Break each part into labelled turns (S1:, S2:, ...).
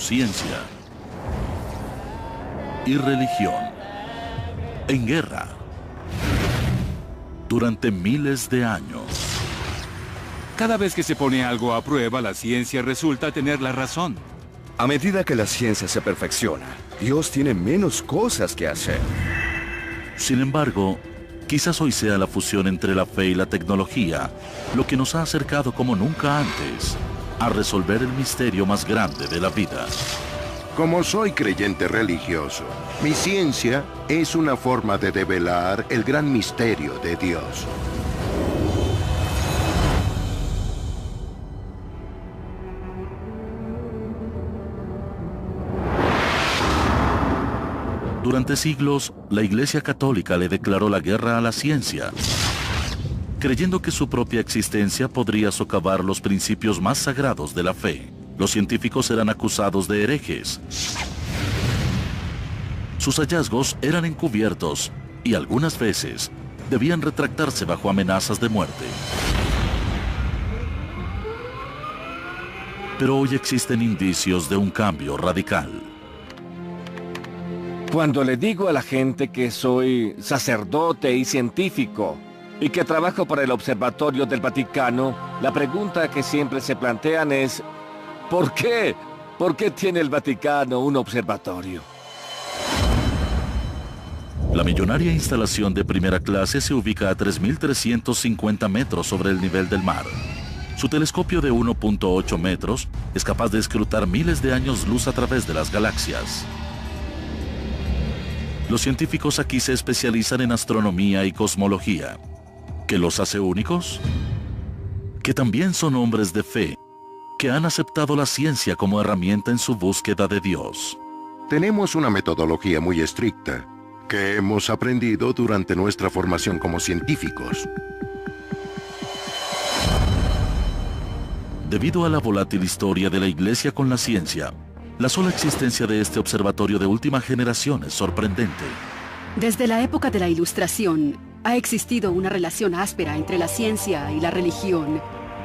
S1: ciencia y religión en guerra durante miles de años.
S2: Cada vez que se pone algo a prueba, la ciencia resulta tener la razón.
S3: A medida que la ciencia se perfecciona, Dios tiene menos cosas que hacer.
S1: Sin embargo, quizás hoy sea la fusión entre la fe y la tecnología lo que nos ha acercado como nunca antes a resolver el misterio más grande de la vida.
S4: Como soy creyente religioso, mi ciencia es una forma de develar el gran misterio de Dios.
S1: Durante siglos, la Iglesia Católica le declaró la guerra a la ciencia, creyendo que su propia existencia podría socavar los principios más sagrados de la fe. Los científicos eran acusados de herejes. Sus hallazgos eran encubiertos y algunas veces debían retractarse bajo amenazas de muerte. Pero hoy existen indicios de un cambio radical.
S5: Cuando le digo a la gente que soy sacerdote y científico y que trabajo para el Observatorio del Vaticano, la pregunta que siempre se plantean es: ¿por qué? ¿Por qué tiene el Vaticano un observatorio?
S1: La millonaria instalación de primera clase se ubica a 3.350 metros sobre el nivel del mar. Su telescopio de 1.8 metros es capaz de escrutar miles de años luz a través de las galaxias. Los científicos aquí se especializan en astronomía y cosmología. ¿Qué los hace únicos? Que también son hombres de fe, que han aceptado la ciencia como herramienta en su búsqueda de Dios.
S4: Tenemos una metodología muy estricta que hemos aprendido durante nuestra formación como científicos.
S1: Debido a la volátil historia de la Iglesia con la ciencia, la sola existencia de este observatorio de última generación es sorprendente.
S6: Desde la época de la Ilustración, ha existido una relación áspera entre la ciencia y la religión.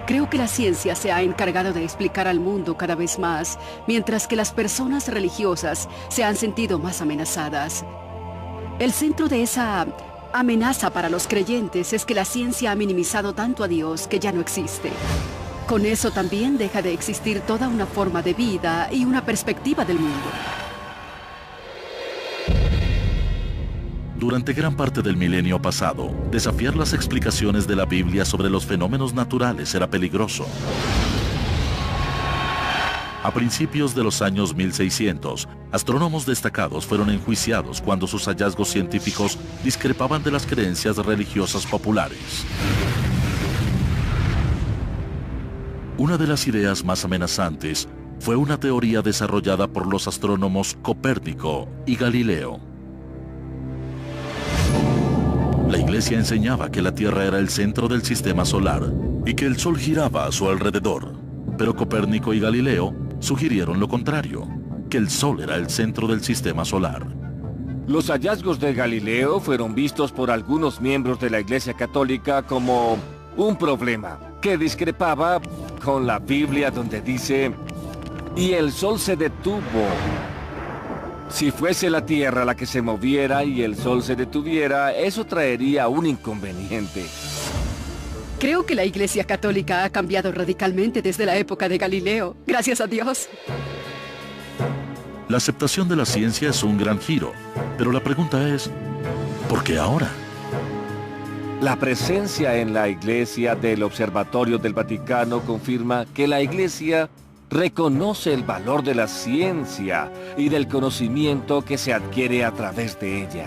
S6: Creo que la ciencia se ha encargado de explicar al mundo cada vez más, mientras que las personas religiosas se han sentido más amenazadas. El centro de esa amenaza para los creyentes es que la ciencia ha minimizado tanto a Dios que ya no existe. Con eso también deja de existir toda una forma de vida y una perspectiva del mundo.
S1: Durante gran parte del milenio pasado, desafiar las explicaciones de la Biblia sobre los fenómenos naturales era peligroso. A principios de los años 1600, astrónomos destacados fueron enjuiciados cuando sus hallazgos científicos discrepaban de las creencias religiosas populares. Una de las ideas más amenazantes fue una teoría desarrollada por los astrónomos Copérnico y Galileo. La Iglesia enseñaba que la Tierra era el centro del sistema solar y que el Sol giraba a su alrededor, pero Copérnico y Galileo sugirieron lo contrario, que el Sol era el centro del sistema solar.
S5: Los hallazgos de Galileo fueron vistos por algunos miembros de la Iglesia Católica como un problema que discrepaba con la Biblia, donde dice: y el Sol se detuvo. Si fuese la Tierra la que se moviera y el Sol se detuviera, eso traería un inconveniente.
S6: Creo que la Iglesia Católica ha cambiado radicalmente desde la época de Galileo. Gracias a Dios.
S1: La aceptación de la ciencia es un gran giro, pero la pregunta es, ¿por qué ahora?
S5: La presencia en la Iglesia del Observatorio del Vaticano confirma que la Iglesia reconoce el valor de la ciencia y del conocimiento que se adquiere a través de ella.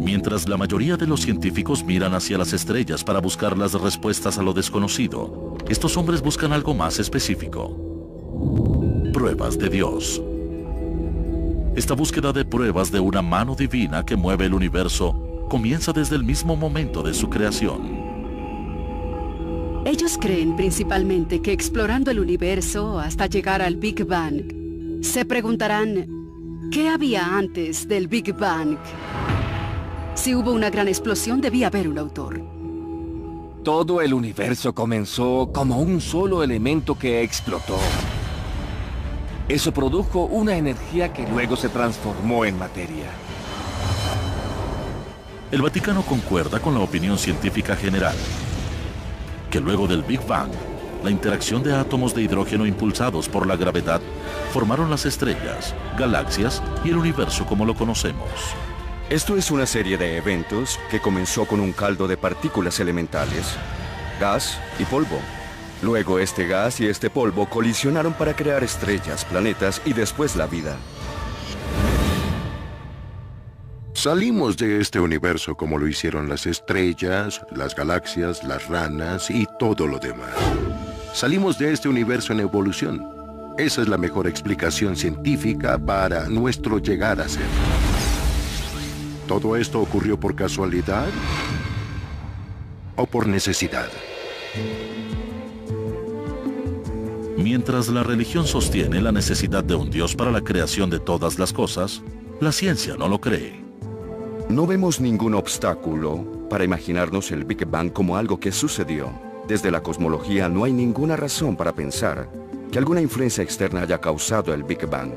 S1: Mientras la mayoría de los científicos miran hacia las estrellas para buscar las respuestas a lo desconocido, estos hombres buscan algo más específico: pruebas de Dios. Esta búsqueda de pruebas de una mano divina que mueve el universo comienza desde el mismo momento de su creación.
S6: Ellos creen principalmente que explorando el universo hasta llegar al Big Bang, se preguntarán, ¿qué había antes del Big Bang? Si hubo una gran explosión, debía haber un autor.
S5: Todo el universo comenzó como un solo elemento que explotó. Eso produjo una energía que luego se transformó en materia.
S1: El Vaticano concuerda con la opinión científica general, que luego del Big Bang, la interacción de átomos de hidrógeno impulsados por la gravedad formaron las estrellas, galaxias y el universo como lo conocemos.
S3: Esto es una serie de eventos que comenzó con un caldo de partículas elementales, gas y polvo. Luego este gas y este polvo colisionaron para crear estrellas, planetas y después la vida.
S4: Salimos de este universo como lo hicieron las estrellas, las galaxias, las ranas y todo lo demás. Salimos de este universo en evolución. Esa es la mejor explicación científica para nuestro llegar a ser. ¿Todo esto ocurrió por casualidad o por necesidad?
S1: Mientras la religión sostiene la necesidad de un Dios para la creación de todas las cosas, la ciencia no lo cree.
S3: No vemos ningún obstáculo para imaginarnos el Big Bang como algo que sucedió. Desde la cosmología no hay ninguna razón para pensar que alguna influencia externa haya causado el Big Bang.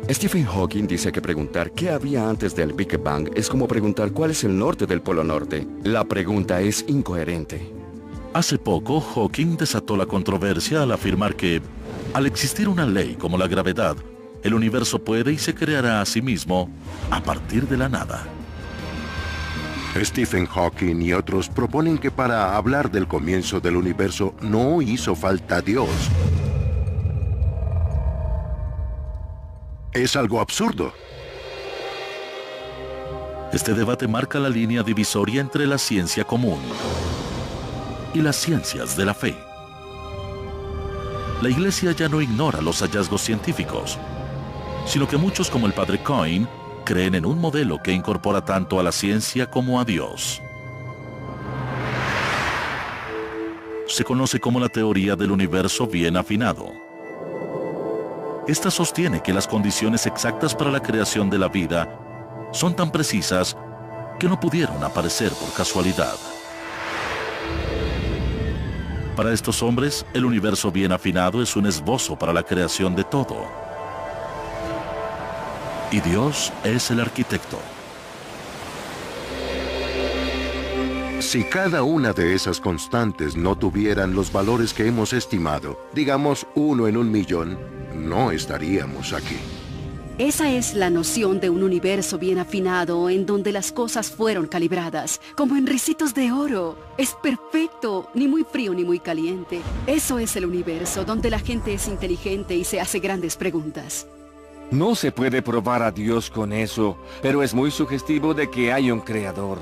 S3: Stephen Hawking dice que preguntar qué había antes del Big Bang es como preguntar cuál es el norte del Polo Norte. La pregunta es incoherente.
S1: Hace poco, Hawking desató la controversia al afirmar que, al existir una ley como la gravedad, el universo puede y se creará a sí mismo a partir de la nada.
S4: Stephen Hawking y otros proponen que para hablar del comienzo del universo no hizo falta Dios. Es algo absurdo.
S1: Este debate marca la línea divisoria entre la ciencia común y las ciencias de la fe. La Iglesia ya no ignora los hallazgos científicos, sino que muchos como el Padre Coyne creen en un modelo que incorpora tanto a la ciencia como a Dios. Se conoce como la teoría del universo bien afinado. Esta sostiene que las condiciones exactas para la creación de la vida son tan precisas que no pudieron aparecer por casualidad. Para estos hombres, el universo bien afinado es un esbozo para la creación de todo. Y Dios es el arquitecto.
S4: Si cada una de esas constantes no tuvieran los valores que hemos estimado, digamos 1 en 1.000.000, no estaríamos aquí.
S6: Esa es la noción de un universo bien afinado en donde las cosas fueron calibradas, como en ricitos de oro. Es perfecto, ni muy frío ni muy caliente. Eso es el universo donde la gente es inteligente y se hace grandes preguntas.
S5: No se puede probar a Dios con eso, pero es muy sugestivo de que hay un creador.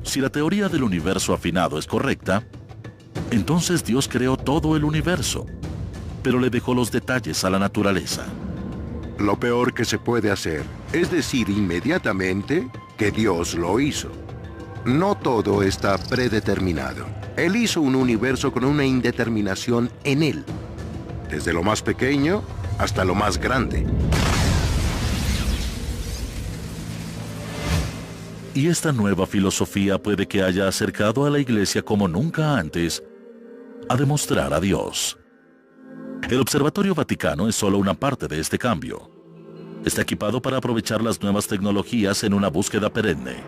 S1: Si la teoría del universo afinado es correcta, entonces Dios creó todo el universo, pero le dejó los detalles a la naturaleza.
S4: Lo peor que se puede hacer es decir inmediatamente que Dios lo hizo. No todo está predeterminado. Él hizo un universo con una indeterminación en él, desde lo más pequeño hasta lo más grande.
S1: Y esta nueva filosofía puede que haya acercado a la Iglesia como nunca antes a demostrar a Dios. El Observatorio Vaticano es solo una parte de este cambio. Está equipado para aprovechar las nuevas tecnologías en una búsqueda perenne.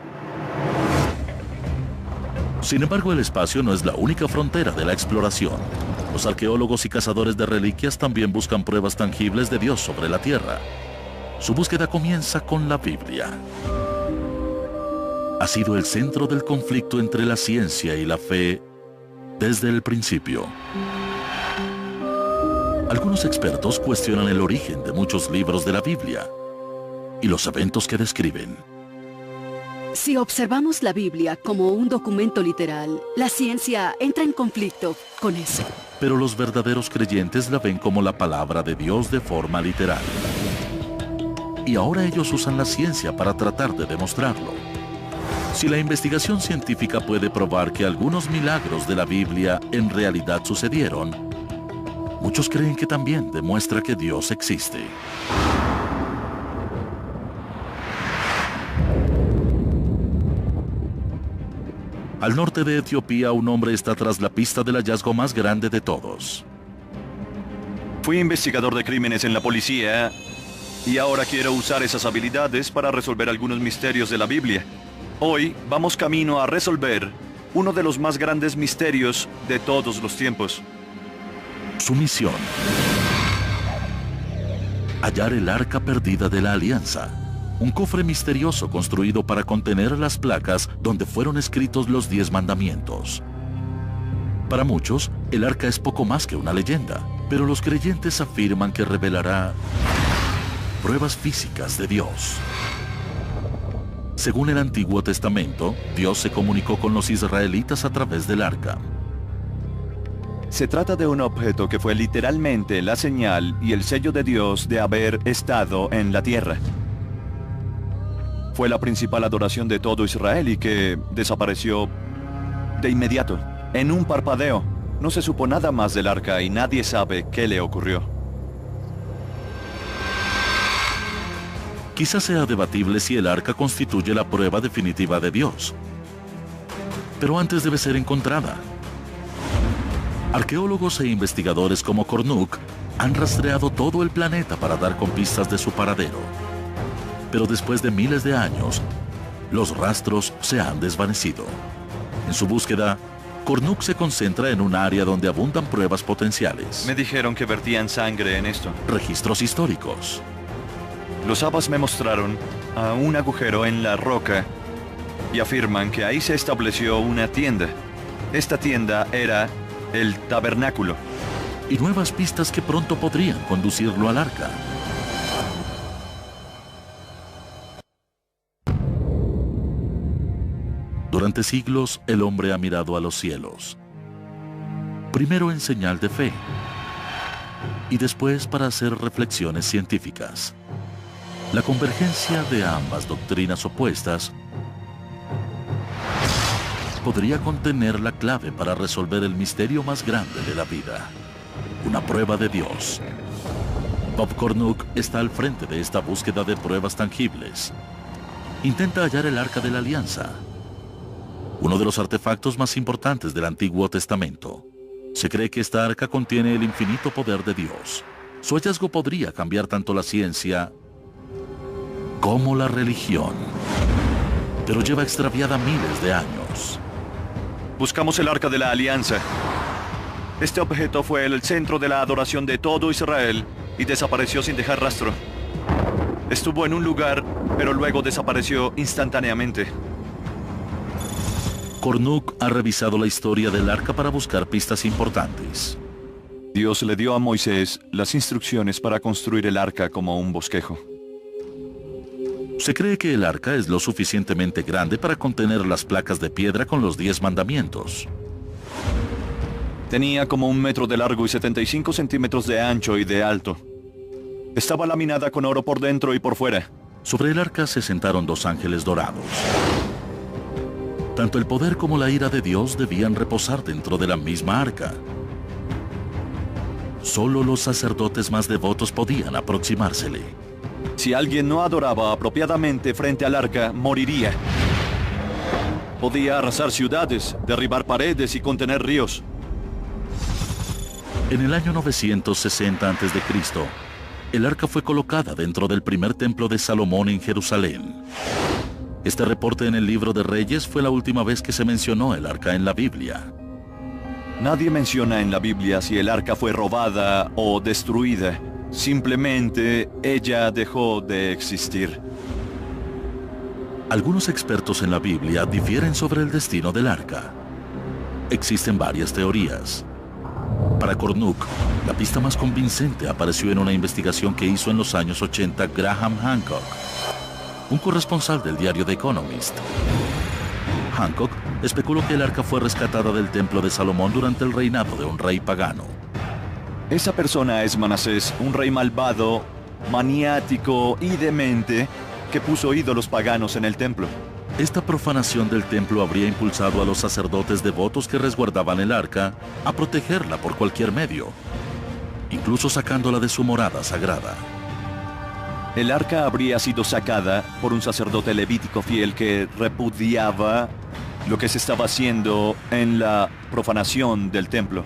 S1: Sin embargo, el espacio no es la única frontera de la exploración. Los arqueólogos y cazadores de reliquias también buscan pruebas tangibles de Dios sobre la Tierra. Su búsqueda comienza con la Biblia. Ha sido el centro del conflicto entre la ciencia y la fe desde el principio. Algunos expertos cuestionan el origen de muchos libros de la Biblia y los eventos que describen.
S6: Si observamos la Biblia como un documento literal, la ciencia entra en conflicto con eso.
S1: Pero los verdaderos creyentes la ven como la palabra de Dios de forma literal. Y ahora ellos usan la ciencia para tratar de demostrarlo. Si la investigación científica puede probar que algunos milagros de la Biblia en realidad sucedieron, muchos creen que también demuestra que Dios existe. Al norte de Etiopía, un hombre está tras la pista del hallazgo más grande de todos.
S7: Fui investigador de crímenes en la policía y ahora quiero usar esas habilidades para resolver algunos misterios de la Biblia. Hoy vamos camino a resolver uno de los más grandes misterios de todos los tiempos.
S1: Su misión: hallar el arca perdida de la Alianza, un cofre misterioso construido para contener las placas donde fueron escritos los 10 mandamientos. Para muchos, el arca es poco más que una leyenda, pero los creyentes afirman que revelará pruebas físicas de Dios. Según el Antiguo Testamento, Dios se comunicó con los israelitas a través del arca.
S7: Se trata de un objeto que fue literalmente la señal y el sello de Dios de haber estado en la tierra. Fue la principal adoración de todo Israel y que desapareció de inmediato, en un parpadeo. No se supo nada más del arca y nadie sabe qué le ocurrió.
S1: Quizás sea debatible si el arca constituye la prueba definitiva de Dios. Pero antes debe ser encontrada. Arqueólogos e investigadores como Kornuk han rastreado todo el planeta para dar con pistas de su paradero. Pero después de miles de años, los rastros se han desvanecido. En su búsqueda, Kornuk se concentra en un área donde abundan pruebas potenciales.
S7: Me dijeron que vertían sangre en esto.
S1: Registros históricos.
S7: Los abas me mostraron a un agujero en la roca y afirman que ahí se estableció una tienda. Esta tienda era el tabernáculo.
S1: Y nuevas pistas que pronto podrían conducirlo al arca. Durante siglos, el hombre ha mirado a los cielos. Primero en señal de fe, y después para hacer reflexiones científicas. La convergencia de ambas doctrinas opuestas podría contener la clave para resolver el misterio más grande de la vida, una prueba de Dios. Bob Kornuk está al frente de esta búsqueda de pruebas tangibles. Intenta hallar el Arca de la Alianza, uno de los artefactos más importantes del Antiguo Testamento. Se cree que esta arca contiene el infinito poder de Dios. Su hallazgo podría cambiar tanto la ciencia como la religión, pero lleva extraviada miles de años.
S7: Buscamos el Arca de la Alianza. Este objeto fue el centro de la adoración de todo Israel y desapareció sin dejar rastro. Estuvo en un lugar, pero luego desapareció instantáneamente.
S1: Kornuk ha revisado la historia del arca para buscar pistas importantes.
S7: Dios le dio a Moisés las instrucciones para construir el arca como un bosquejo.
S1: Se cree que el arca es lo suficientemente grande para contener las placas de piedra con los 10 mandamientos.
S7: Tenía como 1 metro de largo y 75 centímetros de ancho y de alto. Estaba laminada con oro por dentro y por fuera.
S1: Sobre el arca se sentaron 2 ángeles dorados. Tanto el poder como la ira de Dios debían reposar dentro de la misma arca. Solo los sacerdotes más devotos podían aproximársele.
S7: Si alguien no adoraba apropiadamente frente al arca, moriría. Podía arrasar ciudades, derribar paredes y contener ríos.
S1: En el año 960 a.C., el arca fue colocada dentro del primer templo de Salomón en Jerusalén. Este reporte en el libro de Reyes fue la última vez que se mencionó el arca en la Biblia.
S7: Nadie menciona en la Biblia si el arca fue robada o destruida. Simplemente ella dejó de existir.
S1: Algunos expertos en la Biblia difieren sobre el destino del arca. Existen varias teorías. Para Kornuk, la pista más convincente apareció en una investigación que hizo en los años 80 Graham Hancock, un corresponsal del diario The Economist. Hancock especuló que el arca fue rescatada del templo de Salomón durante el reinado de un rey pagano.
S7: Esa persona es Manasés, un rey malvado, maniático y demente que puso ídolos paganos en el templo.
S1: Esta profanación del templo habría impulsado a los sacerdotes devotos que resguardaban el arca a protegerla por cualquier medio, incluso sacándola de su morada sagrada.
S7: El arca habría sido sacada por un sacerdote levítico fiel que repudiaba lo que se estaba haciendo en la profanación del templo.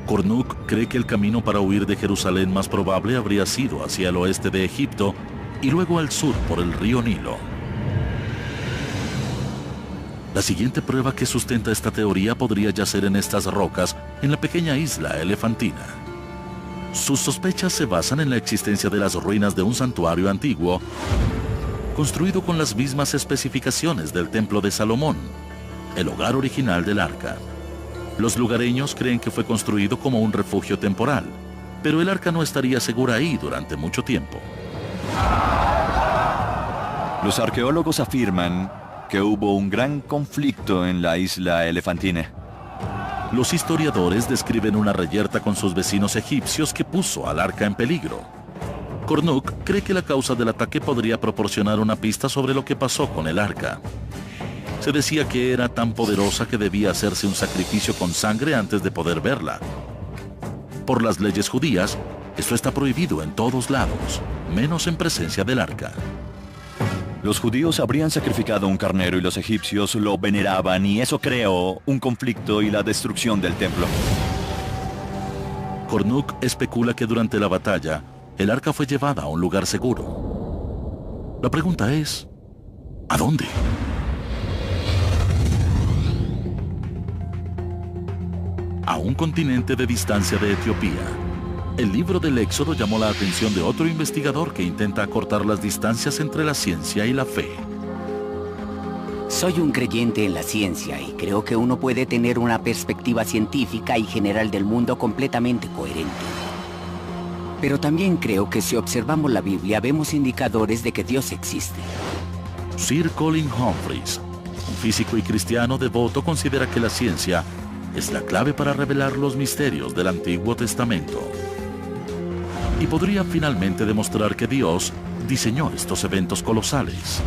S1: Cornuc cree que el camino para huir de Jerusalén más probable habría sido hacia el oeste de Egipto y luego al sur por el río Nilo. La siguiente prueba que sustenta esta teoría podría yacer en estas rocas, en la pequeña isla Elefantina. Sus sospechas se basan en la existencia de las ruinas de un santuario antiguo, construido con las mismas especificaciones del templo de Salomón, el hogar original del arca. Los lugareños creen que fue construido como un refugio temporal, pero el arca no estaría segura ahí durante mucho tiempo.
S7: Los arqueólogos afirman que hubo un gran conflicto en la isla Elefantina.
S1: Los historiadores describen una reyerta con sus vecinos egipcios que puso al arca en peligro. Cornuc cree que la causa del ataque podría proporcionar una pista sobre lo que pasó con el arca. Se decía que era tan poderosa que debía hacerse un sacrificio con sangre antes de poder verla. Por las leyes judías, esto está prohibido en todos lados, menos en presencia del arca.
S7: Los judíos habrían sacrificado un carnero y los egipcios lo veneraban, y eso creó un conflicto y la destrucción del templo.
S1: Cornuc especula que durante la batalla, el arca fue llevada a un lugar seguro. La pregunta es, ¿a dónde? A un continente de distancia de Etiopía. El libro del Éxodo llamó la atención de otro investigador que intenta acortar las distancias entre la ciencia y la fe.
S8: Soy un creyente en la ciencia y creo que uno puede tener una perspectiva científica y general del mundo completamente coherente. Pero también creo que si observamos la Biblia vemos indicadores de que Dios existe.
S1: Sir Colin Humphreys, un físico y cristiano devoto, considera que la ciencia es la clave para revelar los misterios del Antiguo Testamento. Y podría finalmente demostrar que Dios diseñó estos eventos colosales.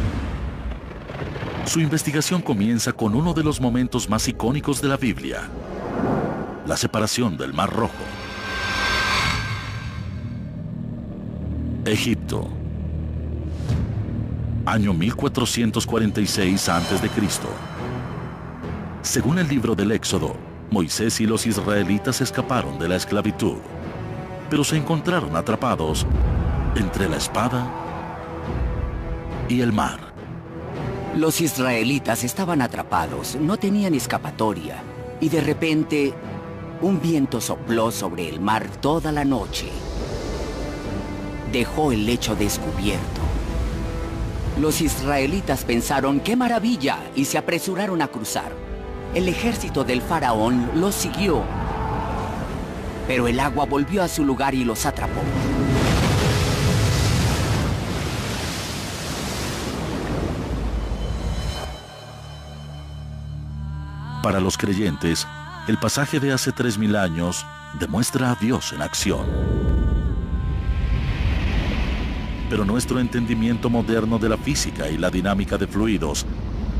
S1: Su investigación comienza con uno de los momentos más icónicos de la Biblia: la separación del Mar Rojo. Egipto. Año 1446 a.C. Según el libro del Éxodo, Moisés y los israelitas escaparon de la esclavitud, pero se encontraron atrapados entre la espada y el mar.
S8: Los israelitas estaban atrapados, no tenían escapatoria, y de repente, un viento sopló sobre el mar toda la noche. Dejó el lecho descubierto. Los israelitas pensaron, ¡qué maravilla!, y se apresuraron a cruzar. El ejército del faraón los siguió, pero el agua volvió a su lugar y los atrapó.
S1: Para los creyentes, el pasaje de hace 3000 años demuestra a Dios en acción. Pero nuestro entendimiento moderno de la física y la dinámica de fluidos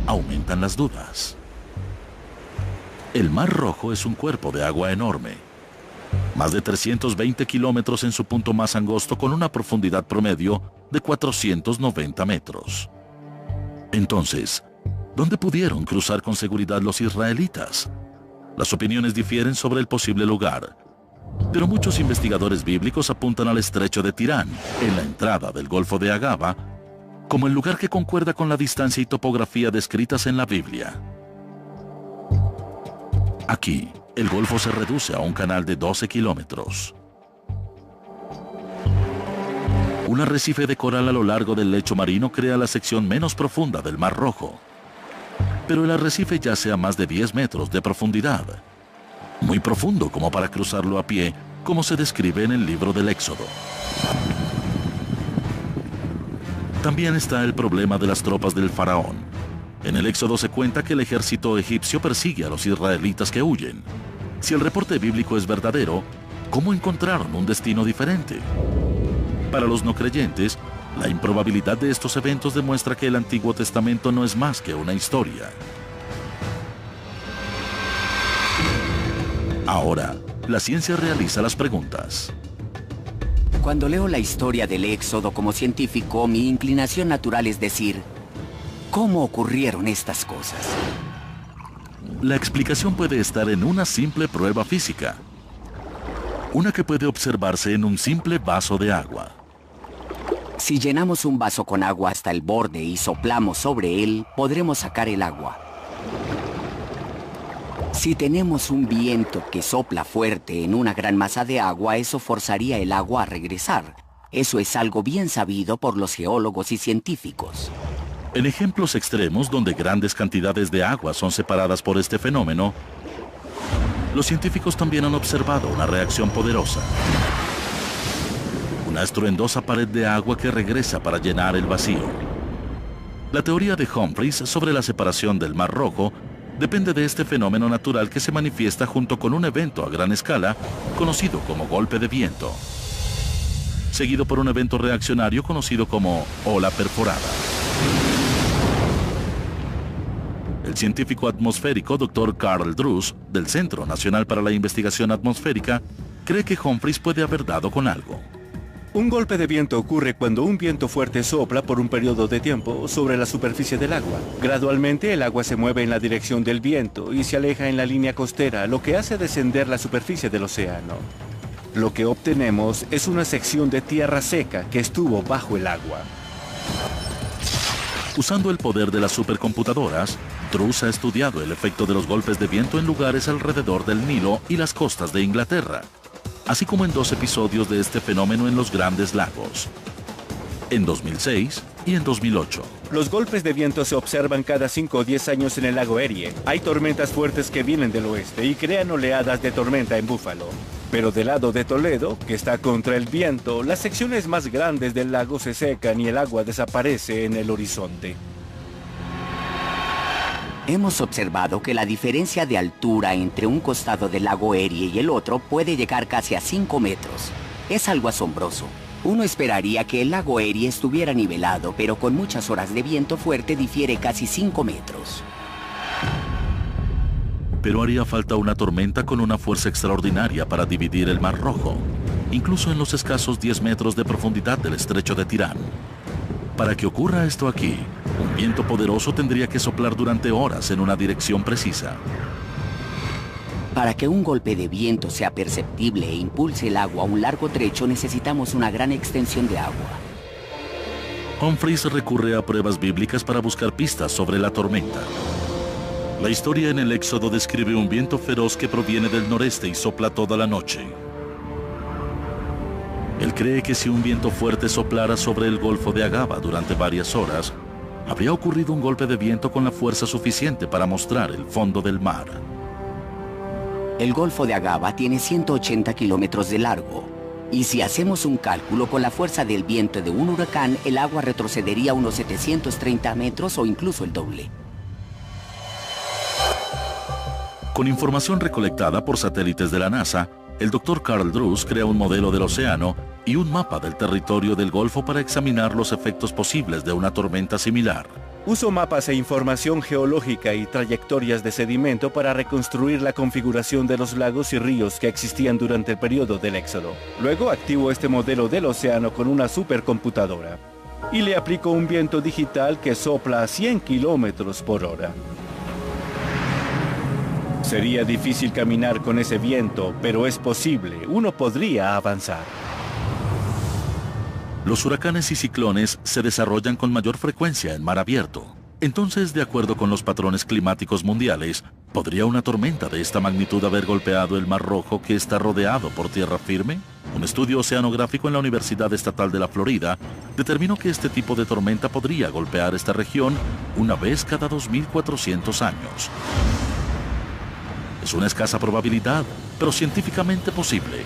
S1: aumentan las dudas. El Mar Rojo es un cuerpo de agua enorme, más de 320 kilómetros en su punto más angosto, con una profundidad promedio de 490 metros. Entonces, ¿dónde pudieron cruzar con seguridad los israelitas? Las opiniones difieren sobre el posible lugar, pero muchos investigadores bíblicos apuntan al estrecho de Tirán, en la entrada del Golfo de Agaba, como el lugar que concuerda con la distancia y topografía descritas en la Biblia. Aquí, el golfo se reduce a un canal de 12 kilómetros. Un arrecife de coral a lo largo del lecho marino crea la sección menos profunda del Mar Rojo. Pero el arrecife yace a más de 10 metros de profundidad. Muy profundo como para cruzarlo a pie, como se describe en el libro del Éxodo. También está el problema de las tropas del faraón. En el Éxodo se cuenta que el ejército egipcio persigue a los israelitas que huyen. Si el reporte bíblico es verdadero, ¿cómo encontraron un destino diferente? Para los no creyentes, la improbabilidad de estos eventos demuestra que el Antiguo Testamento no es más que una historia. Ahora, la ciencia realiza las preguntas.
S8: Cuando leo la historia del Éxodo como científico, mi inclinación natural es decir, ¿cómo ocurrieron estas cosas?
S1: La explicación puede estar en una simple prueba física. Una que puede observarse en un simple vaso de agua.
S8: Si llenamos un vaso con agua hasta el borde y soplamos sobre él, podremos sacar el agua. Si tenemos un viento que sopla fuerte en una gran masa de agua, eso forzaría el agua a regresar. Eso es algo bien sabido por los geólogos y científicos.
S1: En ejemplos extremos donde grandes cantidades de agua son separadas por este fenómeno, los científicos también han observado una reacción poderosa. Una estruendosa pared de agua que regresa para llenar el vacío. La teoría de Humphreys sobre la separación del Mar Rojo depende de este fenómeno natural que se manifiesta junto con un evento a gran escala conocido como golpe de viento, seguido por un evento reaccionario conocido como ola perforada. El científico atmosférico Dr. Carl Drews, del Centro Nacional para la Investigación Atmosférica, cree que Humphreys puede haber dado con algo.
S9: Un golpe de viento ocurre cuando un viento fuerte sopla por un periodo de tiempo sobre la superficie del agua. Gradualmente el agua se mueve en la dirección del viento y se aleja en la línea costera, lo que hace descender la superficie del océano. Lo que obtenemos es una sección de tierra seca que estuvo bajo el agua.
S1: Usando el poder de las supercomputadoras, Drews ha estudiado el efecto de los golpes de viento en lugares alrededor del Nilo y las costas de Inglaterra, así como en 2 episodios de este fenómeno en los Grandes Lagos, en 2006 y en 2008.
S9: Los golpes de viento se observan cada 5 o 10 años en el lago Erie. Hay tormentas fuertes que vienen del oeste y crean oleadas de tormenta en Búfalo. Pero del lado de Toledo, que está contra el viento, las secciones más grandes del lago se secan y el agua desaparece en el horizonte.
S8: Hemos observado que la diferencia de altura entre un costado del lago Erie y el otro puede llegar casi a 5 metros. Es algo asombroso. Uno esperaría que el lago Erie estuviera nivelado, pero con muchas horas de viento fuerte difiere casi 5 metros.
S1: Pero haría falta una tormenta con una fuerza extraordinaria para dividir el Mar Rojo, incluso en los escasos 10 metros de profundidad del estrecho de Tirán. Para que ocurra esto aquí, un viento poderoso tendría que soplar durante horas en una dirección precisa.
S8: Para que un golpe de viento sea perceptible e impulse el agua a un largo trecho, necesitamos una gran extensión de agua.
S1: Humphreys recurre a pruebas bíblicas para buscar pistas sobre la tormenta. La historia en el Éxodo describe un viento feroz que proviene del noreste y sopla toda la noche. Él cree que si un viento fuerte soplara sobre el Golfo de Agaba durante varias horas, habría ocurrido un golpe de viento con la fuerza suficiente para mostrar el fondo del mar.
S8: El Golfo de Agaba tiene 180 kilómetros de largo, y si hacemos un cálculo con la fuerza del viento de un huracán, el agua retrocedería unos 730 metros o incluso el doble.
S1: Con información recolectada por satélites de la NASA, el Dr. Carl Drews crea un modelo del océano y un mapa del territorio del Golfo para examinar los efectos posibles de una tormenta similar.
S9: Uso mapas e información geológica y trayectorias de sedimento para reconstruir la configuración de los lagos y ríos que existían durante el periodo del Éxodo. Luego activo este modelo del océano con una supercomputadora y le aplico un viento digital que sopla a 100 kilómetros por hora. Sería difícil caminar con ese viento, pero es posible. Uno podría avanzar.
S1: Los huracanes y ciclones se desarrollan con mayor frecuencia en mar abierto. Entonces, de acuerdo con los patrones climáticos mundiales, ¿podría una tormenta de esta magnitud haber golpeado el Mar Rojo que está rodeado por tierra firme? Un estudio oceanográfico en la Universidad Estatal de la Florida determinó que este tipo de tormenta podría golpear esta región una vez cada 2.400 años. Es una escasa probabilidad, pero científicamente posible.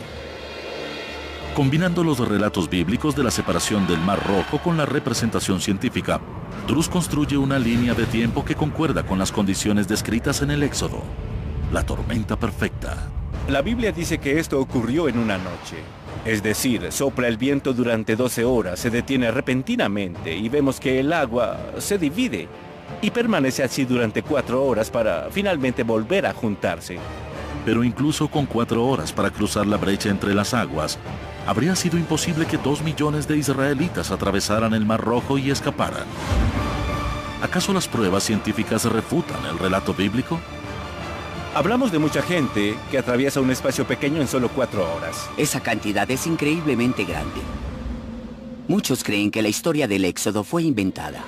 S1: Combinando los relatos bíblicos de la separación del Mar Rojo con la representación científica, Drews construye una línea de tiempo que concuerda con las condiciones descritas en el Éxodo. La tormenta perfecta.
S9: La Biblia dice que esto ocurrió en una noche. Es decir, sopla el viento durante 12 horas, se detiene repentinamente y vemos que el agua se divide y permanece así durante 4 horas para finalmente volver a juntarse.
S1: Pero incluso con 4 horas para cruzar la brecha entre las aguas, habría sido imposible que 2 millones de israelitas atravesaran el Mar Rojo y escaparan. ¿Acaso las pruebas científicas refutan el relato bíblico?
S9: Hablamos de mucha gente que atraviesa un espacio pequeño en solo 4 horas.
S8: Esa cantidad es increíblemente grande. Muchos creen que la historia del Éxodo fue inventada.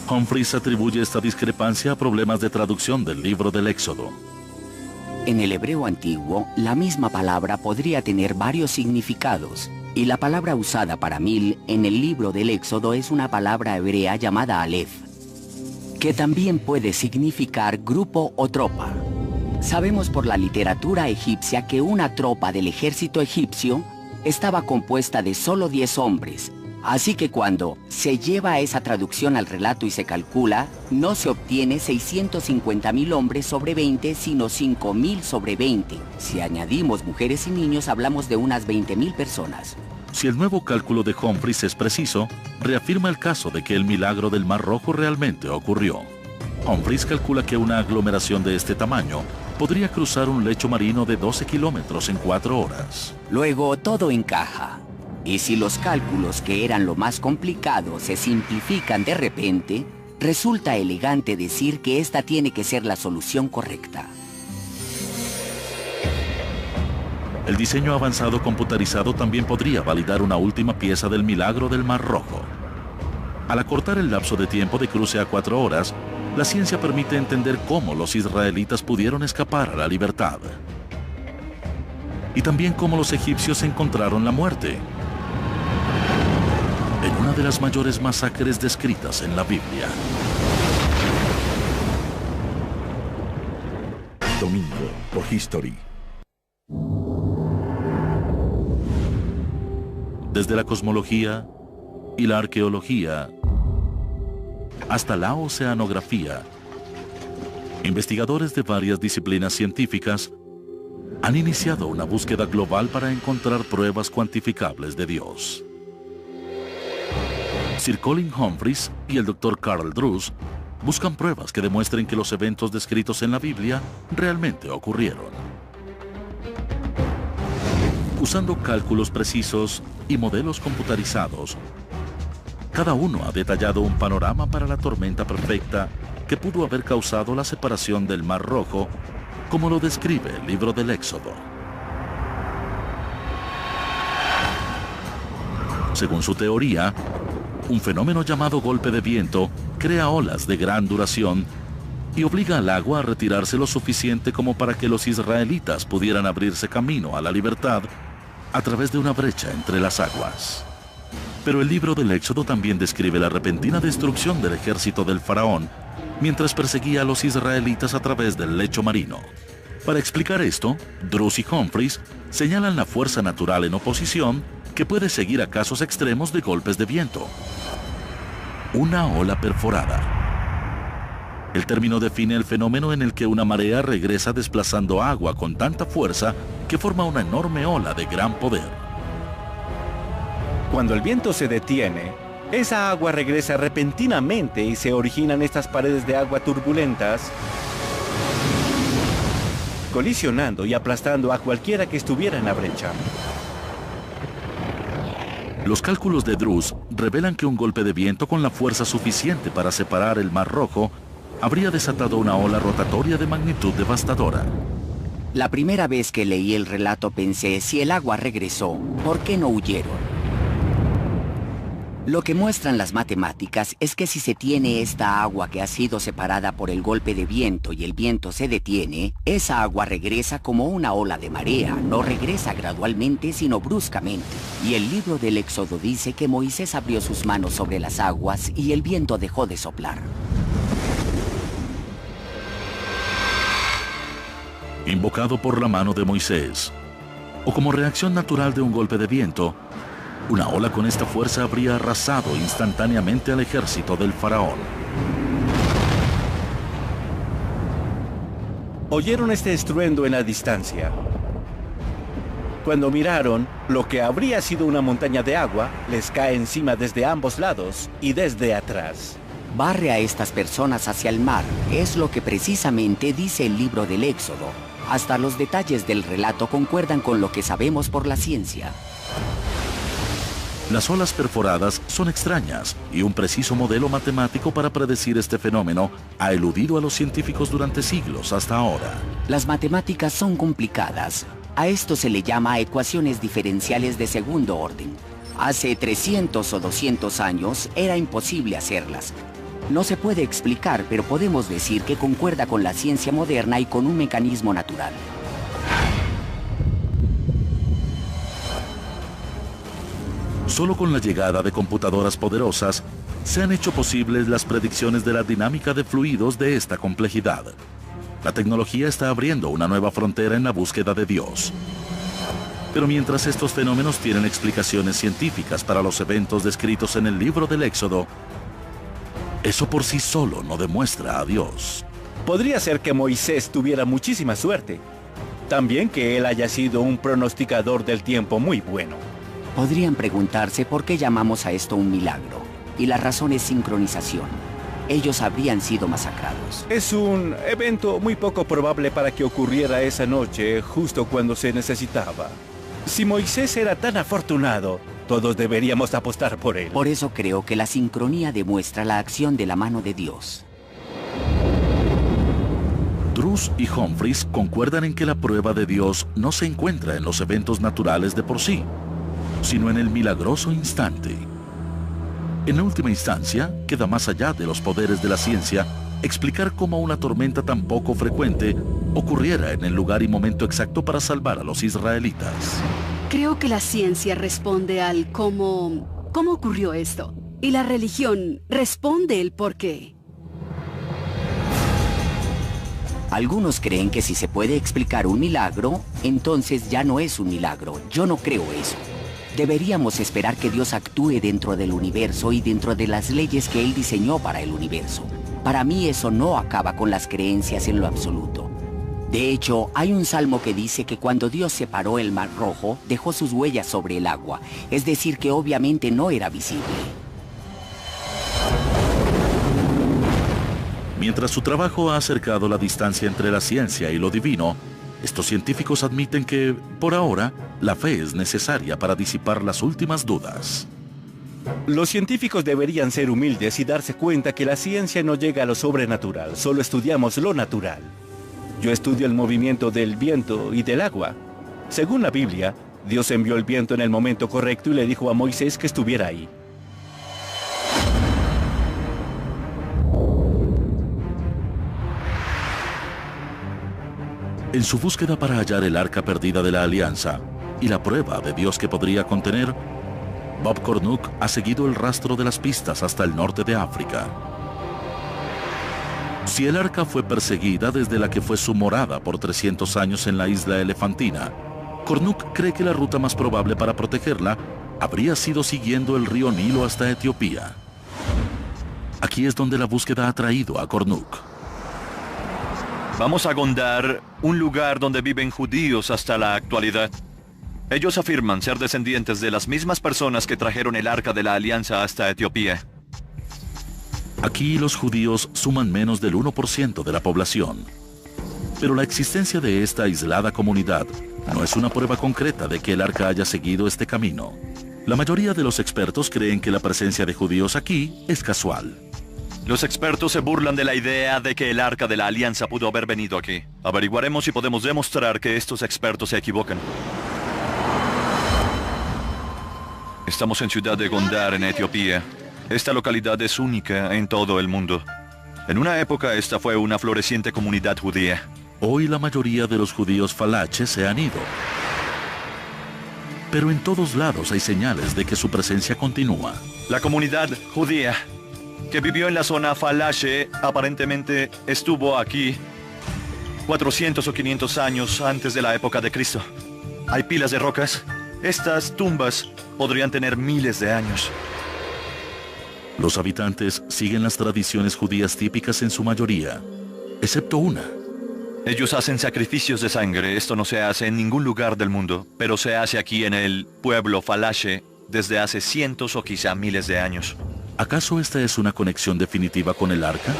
S1: Humphreys atribuye esta discrepancia a problemas de traducción del libro del Éxodo.
S8: En el hebreo antiguo, la misma palabra podría tener varios significados, y la palabra usada para 1000 en el libro del Éxodo es una palabra hebrea llamada Aleph, que también puede significar grupo o tropa. Sabemos por la literatura egipcia que una tropa del ejército egipcio estaba compuesta de solo 10 hombres, así que cuando se lleva esa traducción al relato y se calcula, no se obtiene 650.000 hombres sobre 20, sino 5.000 sobre 20. Si añadimos mujeres y niños, hablamos de unas 20.000 personas.
S1: Si el nuevo cálculo de Humphreys es preciso, reafirma el caso de que el milagro del Mar Rojo realmente ocurrió. Humphreys calcula que una aglomeración de este tamaño podría cruzar un lecho marino de 12 kilómetros en 4 horas.
S8: Luego todo encaja. Y si los cálculos, que eran lo más complicado, se simplifican de repente, resulta elegante decir que esta tiene que ser la solución correcta.
S1: El diseño avanzado computarizado también podría validar una última pieza del milagro del Mar Rojo. Al acortar el lapso de tiempo de cruce a 4 horas, la ciencia permite entender cómo los israelitas pudieron escapar a la libertad. Y también cómo los egipcios encontraron la muerte. En una de las mayores masacres descritas en la Biblia.
S10: Domingo por History.
S1: Desde la cosmología y la arqueología hasta la oceanografía, investigadores de varias disciplinas científicas han iniciado una búsqueda global para encontrar pruebas cuantificables de Dios. Sir Colin Humphreys y el Dr. Carl Drews buscan pruebas que demuestren que los eventos descritos en la Biblia realmente ocurrieron. Usando cálculos precisos y modelos computarizados, cada uno ha detallado un panorama para la tormenta perfecta que pudo haber causado la separación del Mar Rojo, como lo describe el libro del Éxodo. Según su teoría, un fenómeno llamado golpe de viento crea olas de gran duración y obliga al agua a retirarse lo suficiente como para que los israelitas pudieran abrirse camino a la libertad a través de una brecha entre las aguas. Pero el libro del Éxodo también describe la repentina destrucción del ejército del faraón mientras perseguía a los israelitas a través del lecho marino. Para explicar esto, Drews y Humphreys señalan la fuerza natural en oposición que puede seguir a casos extremos de golpes de viento. Una ola perforada. El término define el fenómeno en el que una marea regresa desplazando agua con tanta fuerza que forma una enorme ola de gran poder.
S9: Cuando el viento se detiene, esa agua regresa repentinamente y se originan estas paredes de agua turbulentas, colisionando y aplastando a cualquiera que estuviera en la brecha.
S1: Los cálculos de Drews revelan que un golpe de viento con la fuerza suficiente para separar el Mar Rojo habría desatado una ola rotatoria de magnitud devastadora.
S8: La primera vez que leí el relato pensé, si el agua regresó, ¿por qué no huyeron? Lo que muestran las matemáticas es que si se tiene esta agua que ha sido separada por el golpe de viento y el viento se detiene, esa agua regresa como una ola de marea, no regresa gradualmente sino bruscamente. Y el libro del Éxodo dice que Moisés abrió sus manos sobre las aguas y el viento dejó de soplar.
S1: Invocado por la mano de Moisés, o como reacción natural de un golpe de viento, una ola con esta fuerza habría arrasado instantáneamente al ejército del faraón.
S9: Oyeron este estruendo en la distancia. Cuando miraron, lo que habría sido una montaña de agua les cae encima desde ambos lados y desde atrás.
S8: Barre a estas personas hacia el mar, es lo que precisamente dice el libro del Éxodo. Hasta los detalles del relato concuerdan con lo que sabemos por la ciencia.
S1: Las olas perforadas son extrañas y un preciso modelo matemático para predecir este fenómeno ha eludido a los científicos durante siglos hasta ahora.
S8: Las matemáticas son complicadas. A esto se le llama ecuaciones diferenciales de segundo orden. Hace 300 o 200 años era imposible hacerlas. No se puede explicar, pero podemos decir que concuerda con la ciencia moderna y con un mecanismo natural.
S1: Solo con la llegada de computadoras poderosas se han hecho posibles las predicciones de la dinámica de fluidos de esta complejidad. La tecnología está abriendo una nueva frontera en la búsqueda de Dios. Pero mientras estos fenómenos tienen explicaciones científicas para los eventos descritos en el libro del Éxodo, eso por sí solo no demuestra a Dios.
S9: Podría ser que Moisés tuviera muchísima suerte. También que él haya sido un pronosticador del tiempo muy bueno.
S8: Podrían preguntarse por qué llamamos a esto un milagro. Y la razón es sincronización. Ellos habrían sido masacrados.
S9: Es un evento muy poco probable para que ocurriera esa noche, justo cuando se necesitaba. Si Moisés era tan afortunado, todos deberíamos apostar por él.
S8: Por eso creo que la sincronía demuestra la acción de la mano de Dios.
S1: Drus y Humphreys concuerdan en que la prueba de Dios no se encuentra en los eventos naturales de por sí, sino en el milagroso instante. En última instancia, queda más allá de los poderes de la ciencia explicar cómo una tormenta tan poco frecuente ocurriera en el lugar y momento exacto para salvar a los israelitas.
S6: Creo que la ciencia responde al cómo ocurrió esto, y la religión responde el por qué.
S8: Algunos creen que si se puede explicar un milagro, entonces ya no es un milagro. Yo no creo eso. Deberíamos esperar que Dios actúe dentro del universo y dentro de las leyes que Él diseñó para el universo. Para mí eso no acaba con las creencias en lo absoluto. De hecho, hay un salmo que dice que cuando Dios separó el Mar Rojo, dejó sus huellas sobre el agua. Es decir, que obviamente no era visible.
S1: Mientras su trabajo ha acercado la distancia entre la ciencia y lo divino, estos científicos admiten que, por ahora, la fe es necesaria para disipar las últimas dudas.
S9: Los científicos deberían ser humildes y darse cuenta que la ciencia no llega a lo sobrenatural, solo estudiamos lo natural. Yo estudio el movimiento del viento y del agua. Según la Biblia, Dios envió el viento en el momento correcto y le dijo a Moisés que estuviera ahí.
S1: En su búsqueda para hallar el arca perdida de la alianza y la prueba de Dios que podría contener, Bob Cornuke ha seguido el rastro de las pistas hasta el norte de África. Si el arca fue perseguida desde la que fue su morada por 300 años en la isla Elefantina, Cornuke cree que la ruta más probable para protegerla habría sido siguiendo el río Nilo hasta Etiopía. Aquí es donde la búsqueda ha traído a Cornuke.
S7: Vamos a Gondar, un lugar donde viven judíos hasta la actualidad. Ellos afirman ser descendientes de las mismas personas que trajeron el Arca de la Alianza hasta Etiopía.
S1: Aquí los judíos suman menos del 1% de la población. Pero la existencia de esta aislada comunidad no es una prueba concreta de que el arca haya seguido este camino. La mayoría de los expertos creen que la presencia de judíos aquí es casual.
S7: Los expertos se burlan de la idea de que el Arca de la Alianza pudo haber venido aquí. Averiguaremos si podemos demostrar que estos expertos se equivocan. Estamos en Ciudad de Gondar, en Etiopía. Esta localidad es única en todo el mundo. En una época esta fue una floreciente comunidad judía.
S1: Hoy la mayoría de los judíos falaches se han ido. Pero en todos lados hay señales de que su presencia continúa.
S7: La comunidad judía que vivió en la zona Falache aparentemente estuvo aquí 400 o 500 años antes de la época de Cristo. Hay pilas de rocas. Estas tumbas podrían tener miles de años.
S1: Los habitantes siguen las tradiciones judías típicas en su mayoría, excepto una.
S7: Ellos hacen sacrificios de sangre. Esto no se hace en ningún lugar del mundo, pero se hace aquí en el pueblo Falache desde hace cientos o quizá miles de años.
S1: ¿Acaso esta es una conexión definitiva con el arca?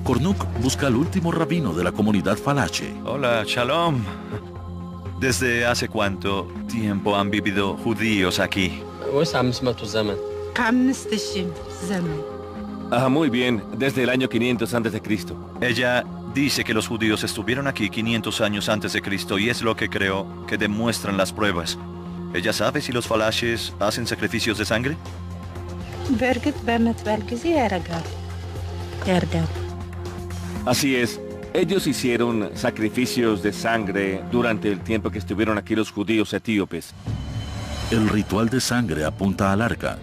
S1: Cornuke busca al último rabino de la comunidad Falache.
S7: Hola, Shalom. ¿Desde hace cuánto tiempo han vivido judíos aquí?
S5: Muy bien, desde el año 500 a.C.
S7: Ella dice que los judíos estuvieron aquí 500 años antes de Cristo y es lo que creo que demuestran las pruebas. ¿Ella sabe si los falaches hacen sacrificios de sangre?
S5: Así es, ellos hicieron sacrificios de sangre durante el tiempo que estuvieron aquí los judíos etíopes.
S1: El ritual de sangre apunta al arca.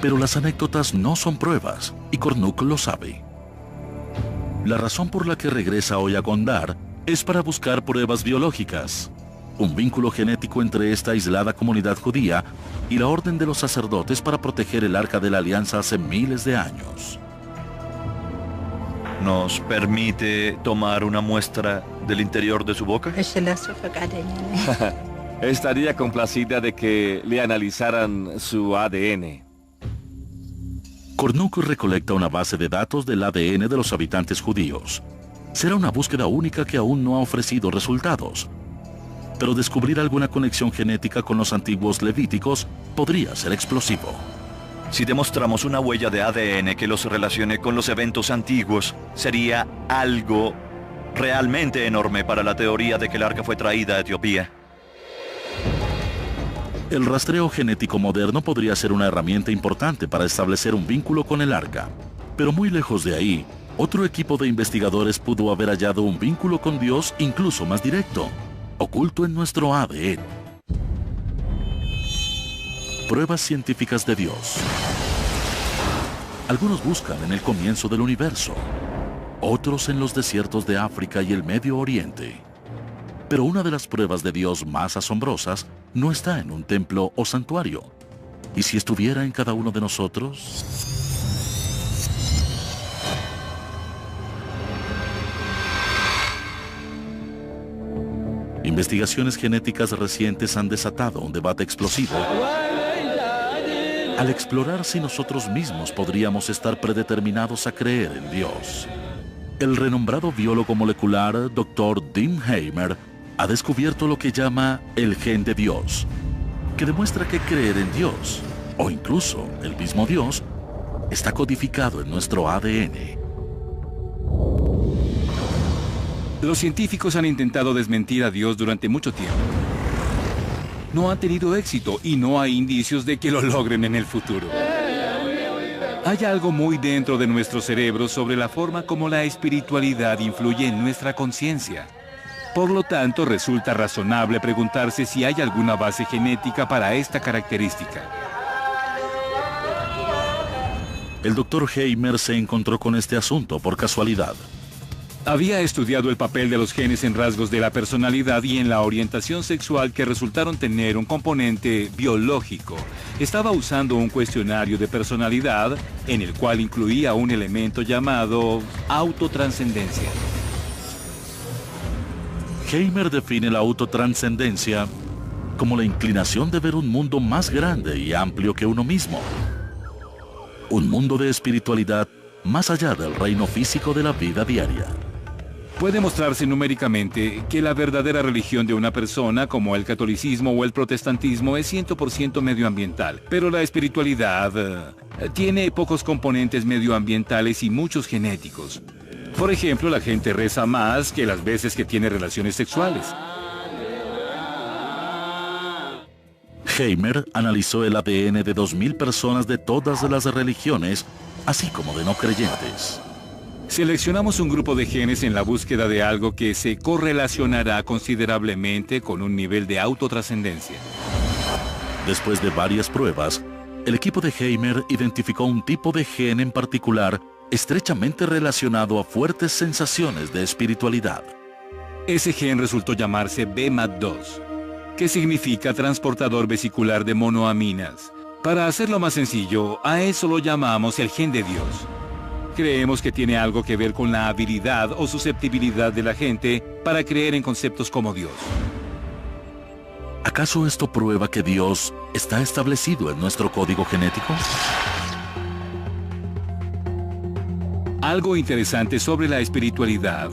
S1: Pero las anécdotas no son pruebas, y Kornuk lo sabe. La razón por la que regresa hoy a Gondar es para buscar pruebas biológicas. Un vínculo genético entre esta aislada comunidad judía y la orden de los sacerdotes para proteger el Arca de la Alianza hace miles de años.
S7: ¿Nos permite tomar una muestra del interior de su boca?
S5: Estaría complacida de que le analizaran su ADN.
S1: Kornuk recolecta una base de datos del ADN de los habitantes judíos. Será una búsqueda única que aún no ha ofrecido resultados. Pero descubrir alguna conexión genética con los antiguos levíticos podría ser explosivo.
S7: Si demostramos una huella de ADN que los relacione con los eventos antiguos, sería algo realmente enorme para la teoría de que el arca fue traída a Etiopía.
S1: El rastreo genético moderno podría ser una herramienta importante para establecer un vínculo con el arca. Pero muy lejos de ahí, otro equipo de investigadores pudo haber hallado un vínculo con Dios incluso más directo, oculto en nuestro ADN. Pruebas científicas de Dios. Algunos buscan en el comienzo del universo, otros en los desiertos de África y el Medio Oriente. Pero una de las pruebas de Dios más asombrosas no está en un templo o santuario. ¿Y si estuviera en cada uno de nosotros? Investigaciones genéticas recientes han desatado un debate explosivo al explorar si nosotros mismos podríamos estar predeterminados a creer en Dios. El renombrado biólogo molecular Dr. Dean Hamer ha descubierto lo que llama el gen de Dios, que demuestra que creer en Dios, o incluso el mismo Dios, está codificado en nuestro ADN.
S2: Los científicos han intentado desmentir a Dios durante mucho tiempo. No han tenido éxito y no hay indicios de que lo logren en el futuro. Hay algo muy dentro de nuestro cerebro sobre la forma como la espiritualidad influye en nuestra conciencia. Por lo tanto, resulta razonable preguntarse si hay alguna base genética para esta característica.
S1: El Dr. Hamer se encontró con este asunto por casualidad.
S2: Había estudiado el papel de los genes en rasgos de la personalidad y en la orientación sexual que resultaron tener un componente biológico. Estaba usando un cuestionario de personalidad en el cual incluía un elemento llamado autotranscendencia.
S1: Hamer define la autotranscendencia como la inclinación de ver un mundo más grande y amplio que uno mismo. Un mundo de espiritualidad más allá del reino físico de la vida diaria.
S2: Puede mostrarse numéricamente que la verdadera religión de una persona, como el catolicismo o el protestantismo, es 100% medioambiental, pero la espiritualidad tiene pocos componentes medioambientales y muchos genéticos. Por ejemplo, la gente reza más que las veces que tiene relaciones sexuales.
S1: Hamer analizó el ADN de 2.000 personas de todas las religiones, así como de no creyentes.
S2: Seleccionamos un grupo de genes en la búsqueda de algo que se correlacionará considerablemente con un nivel de autotrascendencia.
S1: Después de varias pruebas, el equipo de Hamer identificó un tipo de gen en particular estrechamente relacionado a fuertes sensaciones de espiritualidad.
S2: Ese gen resultó llamarse BMAT2, que significa transportador vesicular de monoaminas. Para hacerlo más sencillo, a eso lo llamamos el gen de Dios. Creemos que tiene algo que ver con la habilidad o susceptibilidad de la gente para creer en conceptos como Dios.
S1: ¿Acaso esto prueba que Dios está establecido en nuestro código genético?
S2: Algo interesante sobre la espiritualidad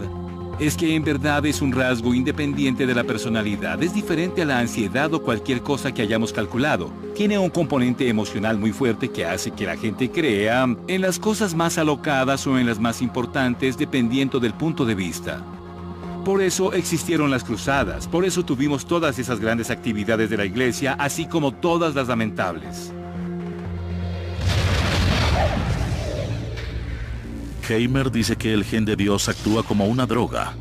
S2: es que en verdad es un rasgo independiente de la personalidad. Es diferente a la ansiedad o cualquier cosa que hayamos calculado. Tiene un componente emocional muy fuerte que hace que la gente crea en las cosas más alocadas o en las más importantes, dependiendo del punto de vista. Por eso existieron las cruzadas, por eso tuvimos todas esas grandes actividades de la iglesia, así como todas las lamentables.
S1: Heimer dice que el gen de Dios actúa como una droga,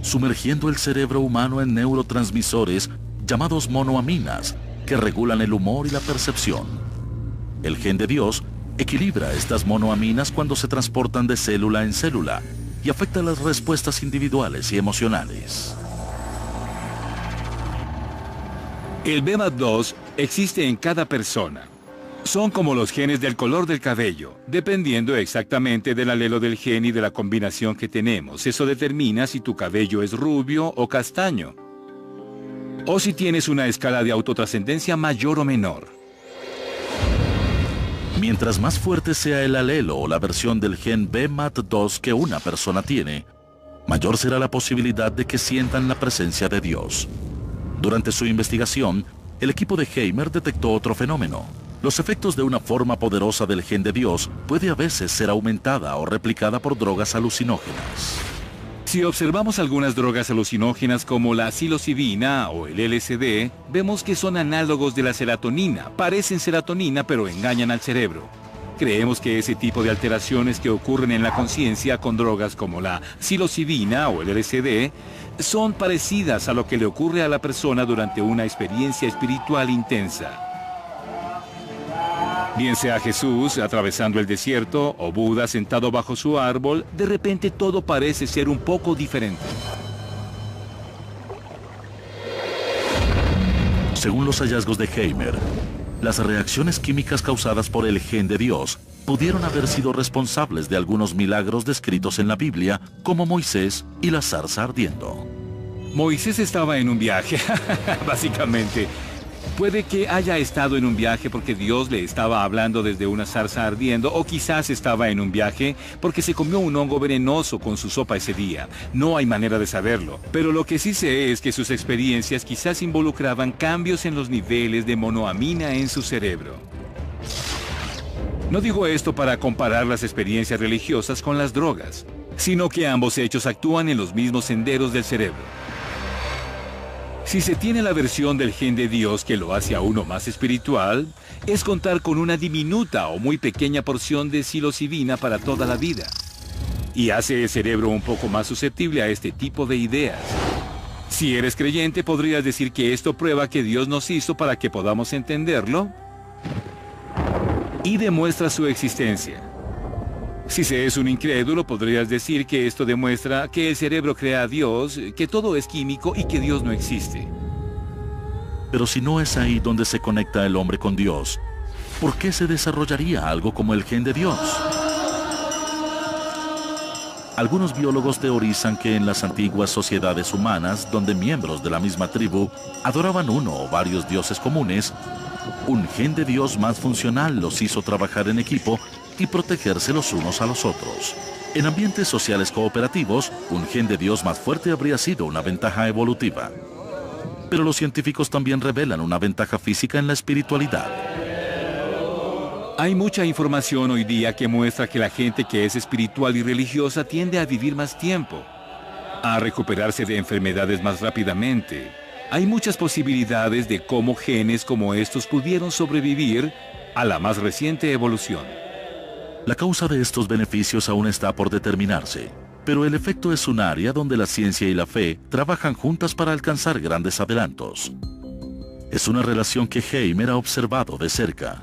S1: sumergiendo el cerebro humano en neurotransmisores llamados monoaminas, que regulan el humor y la percepción. El gen de Dios equilibra estas monoaminas cuando se transportan de célula en célula y afecta las respuestas individuales y emocionales.
S2: El BMAT2 existe en cada persona. Son como los genes del color del cabello, dependiendo exactamente del alelo del gen y de la combinación que tenemos. Eso determina si tu cabello es rubio o castaño, o si tienes una escala de autotrascendencia mayor o menor.
S1: Mientras más fuerte sea el alelo o la versión del gen BMAT2 que una persona tiene, mayor será la posibilidad de que sientan la presencia de Dios. Durante su investigación, el equipo de Heimer detectó otro fenómeno. Los efectos de una forma poderosa del gen de Dios puede a veces ser aumentada o replicada por drogas alucinógenas.
S2: Si observamos algunas drogas alucinógenas como la psilocibina o el LSD, vemos que son análogos de la serotonina. Parecen serotonina, pero engañan al cerebro. Creemos que ese tipo de alteraciones que ocurren en la conciencia con drogas como la psilocibina o el LSD son parecidas a lo que le ocurre a la persona durante una experiencia espiritual intensa. Bien sea Jesús atravesando el desierto o Buda sentado bajo su árbol, de repente todo parece ser un poco diferente.
S1: Según los hallazgos de Heimer, las reacciones químicas causadas por el gen de Dios pudieron haber sido responsables de algunos milagros descritos en la Biblia, como Moisés y la zarza ardiendo.
S2: Moisés estaba en un viaje, básicamente. Puede que haya estado en un viaje porque Dios le estaba hablando desde una zarza ardiendo, o quizás estaba en un viaje porque se comió un hongo venenoso con su sopa ese día. No hay manera de saberlo, pero lo que sí sé es que sus experiencias quizás involucraban cambios en los niveles de monoamina en su cerebro. No digo esto para comparar las experiencias religiosas con las drogas, sino que ambos hechos actúan en los mismos senderos del cerebro. Si se tiene la versión del gen de Dios que lo hace a uno más espiritual, es contar con una diminuta o muy pequeña porción de psilocibina para toda la vida. Y hace el cerebro un poco más susceptible a este tipo de ideas. Si eres creyente, podrías decir que esto prueba que Dios nos hizo para que podamos entenderlo y demuestra su existencia. Si se es un incrédulo, podrías decir que esto demuestra que el cerebro crea a Dios, que todo es químico y que Dios no existe.
S1: Pero si no es ahí donde se conecta el hombre con Dios, ¿por qué se desarrollaría algo como el gen de Dios? Algunos biólogos teorizan que en las antiguas sociedades humanas, donde miembros de la misma tribu adoraban uno o varios dioses comunes, un gen de Dios más funcional los hizo trabajar en equipo y protegerse los unos a los otros. En ambientes sociales cooperativos, un gen de Dios más fuerte habría sido una ventaja evolutiva. Pero los científicos también revelan una ventaja física en la espiritualidad.
S2: Hay mucha información hoy día que muestra que la gente que es espiritual y religiosa tiende a vivir más tiempo, a recuperarse de enfermedades más rápidamente. Hay muchas posibilidades de cómo genes como estos pudieron sobrevivir a la más reciente evolución.
S1: La causa de estos beneficios aún está por determinarse, pero el efecto es un área donde la ciencia y la fe trabajan juntas para alcanzar grandes adelantos. Es una relación que Heimer ha observado de cerca.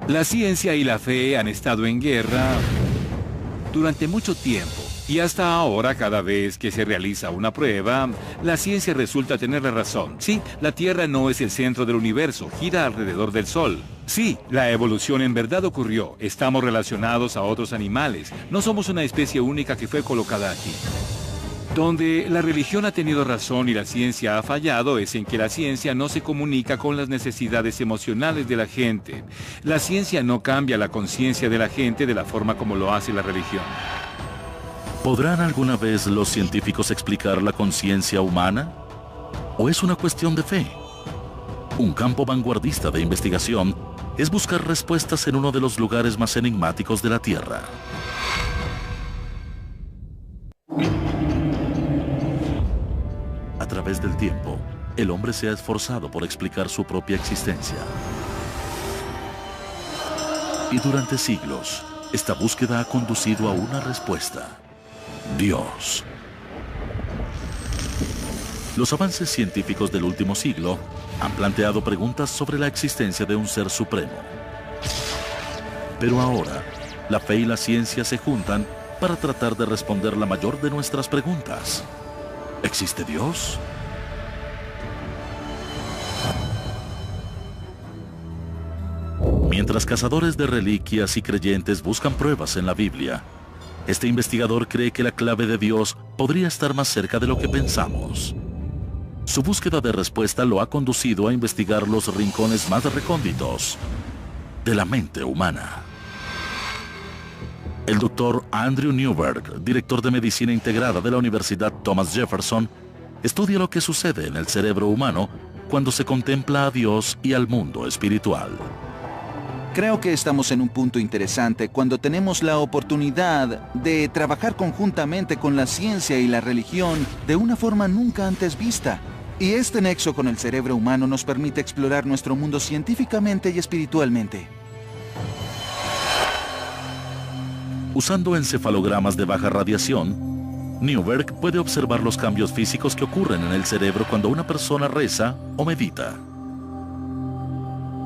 S2: La ciencia y la fe han estado en guerra durante mucho tiempo, y hasta ahora, cada vez que se realiza una prueba, la ciencia resulta tener la razón. Sí, la Tierra no es el centro del universo, gira alrededor del Sol. Sí, la evolución en verdad ocurrió, estamos relacionados a otros animales, no somos una especie única que fue colocada aquí. Donde la religión ha tenido razón y la ciencia ha fallado es en que la ciencia no se comunica con las necesidades emocionales de la gente. La ciencia no cambia la conciencia de la gente de la forma como lo hace la religión.
S1: ¿Podrán alguna vez los científicos explicar la conciencia humana? ¿O es una cuestión de fe? Un campo vanguardista de investigación es buscar respuestas en uno de los lugares más enigmáticos de la Tierra. A través del tiempo, el hombre se ha esforzado por explicar su propia existencia. Y durante siglos, esta búsqueda ha conducido a una respuesta: Dios. Los avances científicos del último siglo han planteado preguntas sobre la existencia de un ser supremo. Pero ahora, la fe y la ciencia se juntan para tratar de responder la mayor de nuestras preguntas. ¿Existe Dios? Mientras cazadores de reliquias y creyentes buscan pruebas en la Biblia, este investigador cree que la clave de Dios podría estar más cerca de lo que pensamos. Su búsqueda de respuesta lo ha conducido a investigar los rincones más recónditos de la mente humana. El doctor Andrew Newberg, director de Medicina Integrada de la Universidad Thomas Jefferson, estudia lo que sucede en el cerebro humano cuando se contempla a Dios y al mundo espiritual.
S11: Creo que estamos en un punto interesante cuando tenemos la oportunidad de trabajar conjuntamente con la ciencia y la religión de una forma nunca antes vista. Y este nexo con el cerebro humano nos permite explorar nuestro mundo científicamente y espiritualmente.
S1: Usando encefalogramas de baja radiación, Newberg puede observar los cambios físicos que ocurren en el cerebro cuando una persona reza o medita.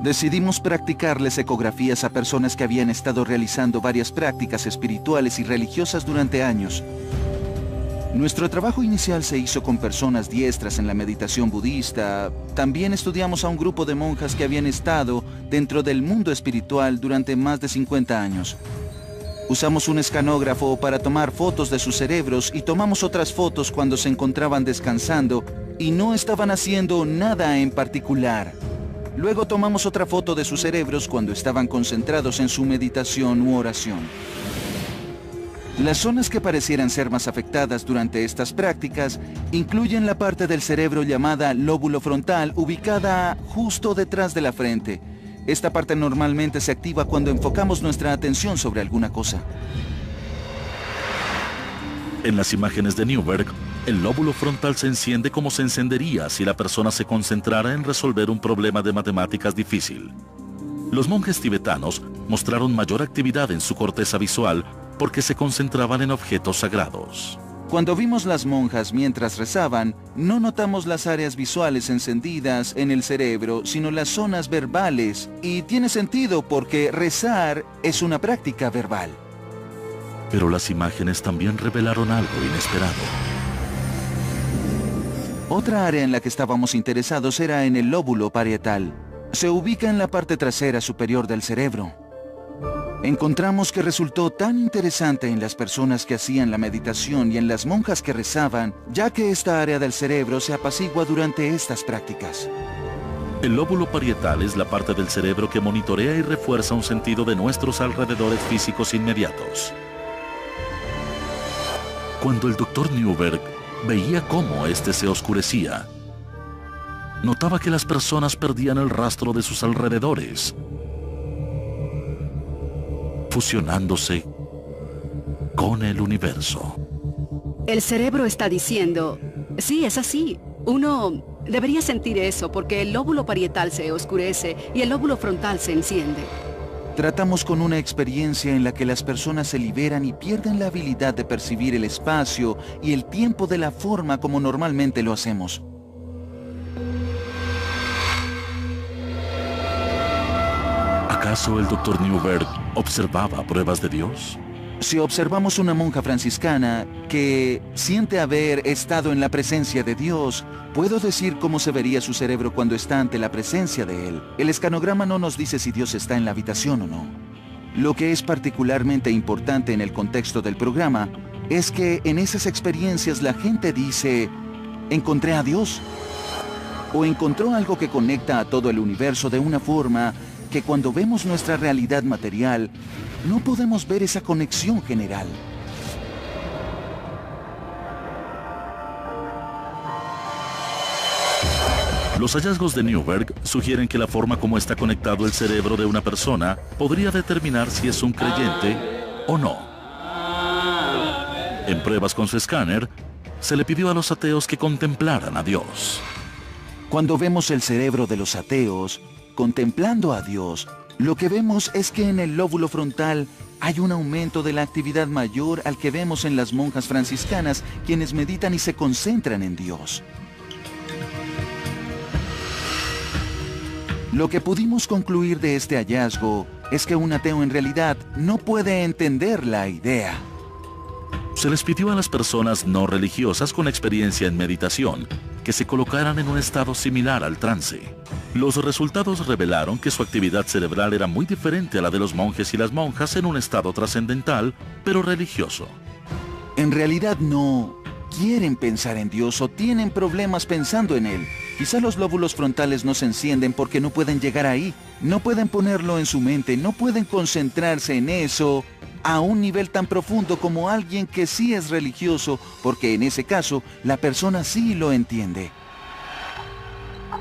S11: Decidimos practicarles ecografías a personas que habían estado realizando varias prácticas espirituales y religiosas durante años. Nuestro trabajo inicial se hizo con personas diestras en la meditación budista. También estudiamos a un grupo de monjas que habían estado dentro del mundo espiritual durante más de 50 años. Usamos un escanógrafo para tomar fotos de sus cerebros y tomamos otras fotos cuando se encontraban descansando y no estaban haciendo nada en particular. Luego tomamos otra foto de sus cerebros cuando estaban concentrados en su meditación u oración. Las zonas que parecieran ser más afectadas durante estas prácticas incluyen la parte del cerebro llamada lóbulo frontal, ubicada justo detrás de la frente. Esta parte normalmente se activa cuando enfocamos nuestra atención sobre alguna cosa.
S1: En las imágenes de Newberg, el lóbulo frontal se enciende como se encendería si la persona se concentrara en resolver un problema de matemáticas difícil. Los monjes tibetanos mostraron mayor actividad en su corteza visual porque se concentraban en objetos sagrados.
S11: Cuando vimos las monjas mientras rezaban, no notamos las áreas visuales encendidas en el cerebro, sino las zonas verbales. Y tiene sentido porque rezar es una práctica verbal.
S1: Pero las imágenes también revelaron algo inesperado.
S11: Otra área en la que estábamos interesados era en el lóbulo parietal. Se ubica en la parte trasera superior del cerebro. Encontramos que resultó tan interesante en las personas que hacían la meditación y en las monjas que rezaban, ya que esta área del cerebro se apacigua durante estas prácticas.
S1: El lóbulo parietal es la parte del cerebro que monitorea y refuerza un sentido de nuestros alrededores físicos inmediatos. Cuando el Dr. Newberg veía cómo este se oscurecía, notaba que las personas perdían el rastro de sus alrededores, fusionándose con el universo.
S6: El cerebro está diciendo, sí, es así. Uno debería sentir eso porque el lóbulo parietal se oscurece y el lóbulo frontal se enciende.
S11: Tratamos con una experiencia en la que las personas se liberan y pierden la habilidad de percibir el espacio y el tiempo de la forma como normalmente lo hacemos.
S1: ¿Acaso el Dr. Newberg observaba pruebas de Dios?
S11: Si observamos una monja franciscana que siente haber estado en la presencia de Dios, puedo decir cómo se vería su cerebro cuando está ante la presencia de Él. El escanograma no nos dice si Dios está en la habitación o no. Lo que es particularmente importante en el contexto del programa es que en esas experiencias la gente dice, encontré a Dios, o encontró algo que conecta a todo el universo de una forma que cuando vemos nuestra realidad material, no podemos ver esa conexión general.
S1: Los hallazgos de Newberg sugieren que la forma como está conectado el cerebro de una persona podría determinar si es un creyente o no. En pruebas con su escáner, se le pidió a los ateos que contemplaran a Dios.
S11: Cuando vemos el cerebro de los ateos, contemplando a Dios, lo que vemos es que en el lóbulo frontal hay un aumento de la actividad mayor al que vemos en las monjas franciscanas, quienes meditan y se concentran en Dios. Lo que pudimos concluir de este hallazgo es que un ateo en realidad no puede entender la idea.
S1: Se les pidió a las personas no religiosas con experiencia en meditación que se colocaran en un estado similar al trance. Los resultados revelaron que su actividad cerebral era muy diferente a la de los monjes y las monjas en un estado trascendental, pero religioso.
S11: En realidad no quieren pensar en Dios o tienen problemas pensando en Él. Quizá los lóbulos frontales no se encienden porque no pueden llegar ahí, no pueden ponerlo en su mente, no pueden concentrarse en eso a un nivel tan profundo como alguien que sí es religioso, porque en ese caso la persona sí lo entiende.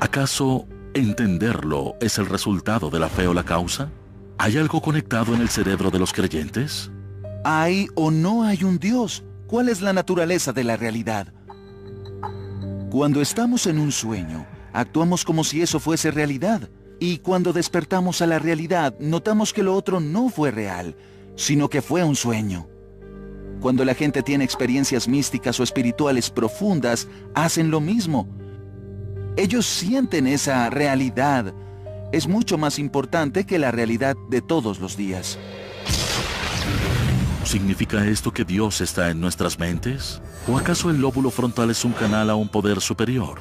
S1: ¿Acaso entenderlo es el resultado de la fe o la causa? ¿Hay algo conectado en el cerebro de los creyentes?
S11: ¿Hay o no hay un Dios? ¿Cuál es la naturaleza de la realidad? Cuando estamos en un sueño, actuamos como si eso fuese realidad. Y cuando despertamos a la realidad, notamos que lo otro no fue real, sino que fue un sueño. Cuando la gente tiene experiencias místicas o espirituales profundas, hacen lo mismo. Ellos sienten esa realidad. Es mucho más importante que la realidad de todos los días.
S1: ¿Significa esto que Dios está en nuestras mentes? ¿O acaso el lóbulo frontal es un canal a un poder superior?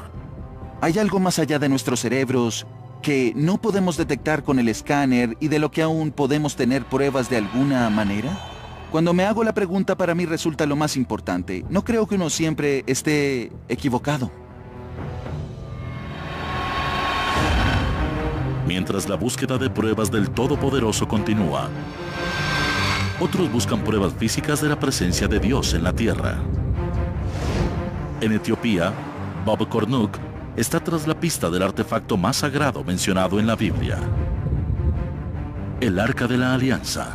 S11: Hay algo más allá de nuestros cerebros que no podemos detectar con el escáner y de lo que aún podemos tener pruebas de alguna manera. Cuando me hago la pregunta, para mí resulta lo más importante. No creo que uno siempre esté equivocado.
S1: Mientras la búsqueda de pruebas del Todopoderoso continúa, otros buscan pruebas físicas de la presencia de Dios en la tierra. En Etiopía, Bob Cornuke está tras la pista del artefacto más sagrado mencionado en la Biblia: el Arca de la Alianza.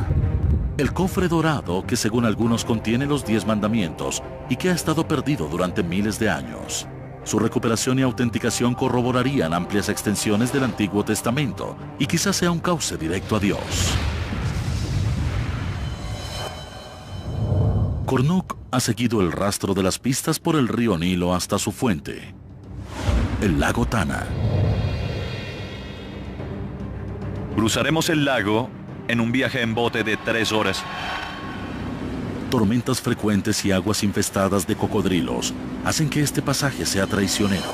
S1: El cofre dorado que según algunos contiene los 10 mandamientos y que ha estado perdido durante miles de años. Su recuperación y autenticación corroborarían amplias extensiones del Antiguo Testamento y quizás sea un cauce directo a Dios. Cornuke ha seguido el rastro de las pistas por el río Nilo hasta su fuente, el lago Tana.
S7: Cruzaremos el lago en un viaje en bote de 3 horas.
S1: Tormentas frecuentes y aguas infestadas de cocodrilos hacen que este pasaje sea traicionero.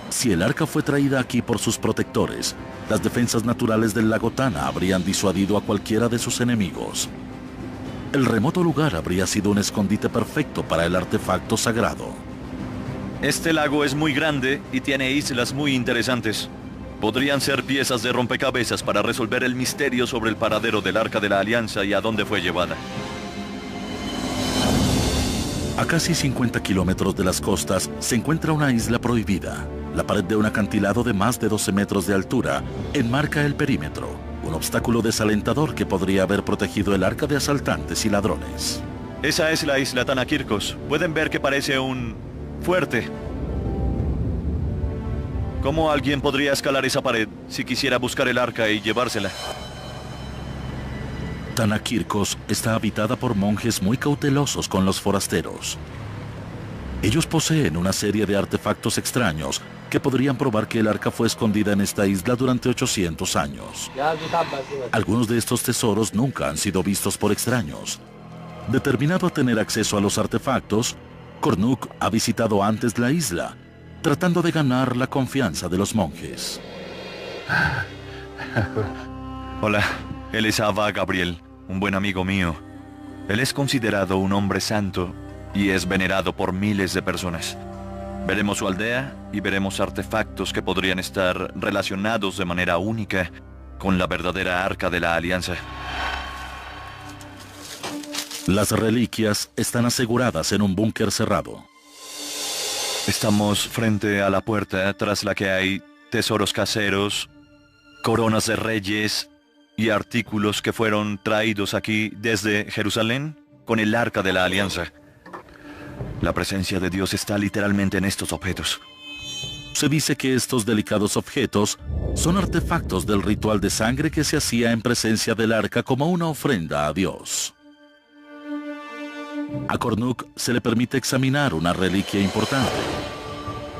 S1: Si el arca fue traída aquí por sus protectores, las defensas naturales del lago Tana habrían disuadido a cualquiera de sus enemigos. El remoto lugar habría sido un escondite perfecto para el artefacto sagrado.
S7: Este lago es muy grande y tiene islas muy interesantes. Podrían ser piezas de rompecabezas para resolver el misterio sobre el paradero del Arca de la Alianza y a dónde fue llevada.
S1: A casi 50 kilómetros de las costas se encuentra una isla prohibida. La pared de un acantilado de más de 12 metros de altura enmarca el perímetro, un obstáculo desalentador que podría haber protegido el arca de asaltantes y ladrones.
S7: Esa es la isla Tanakirkos. Pueden ver que parece un fuerte. ¿Cómo alguien podría escalar esa pared si quisiera buscar el arca y llevársela?
S1: Tanakirkos está habitada por monjes muy cautelosos con los forasteros. Ellos poseen una serie de artefactos extraños que podrían probar que el arca fue escondida en esta isla durante 800 años. Algunos de estos tesoros nunca han sido vistos por extraños. Determinado a tener acceso a los artefactos, Cornuke ha visitado antes la isla, tratando de ganar la confianza de los monjes.
S7: Hola, él es Abba Gabriel, un buen amigo mío. Él es considerado un hombre santo y es venerado por miles de personas. Veremos su aldea y veremos artefactos que podrían estar relacionados de manera única con la verdadera Arca de la Alianza. Las reliquias están aseguradas en un búnker cerrado. Estamos frente a la puerta tras la que hay tesoros caseros, coronas de reyes y artículos que fueron traídos aquí desde Jerusalén con el Arca de la Alianza. La presencia de Dios está literalmente en estos objetos.
S1: Se dice que estos delicados objetos son artefactos del ritual de sangre que se hacía en presencia del arca como una ofrenda a Dios. A Cornuc se le permite examinar una reliquia importante,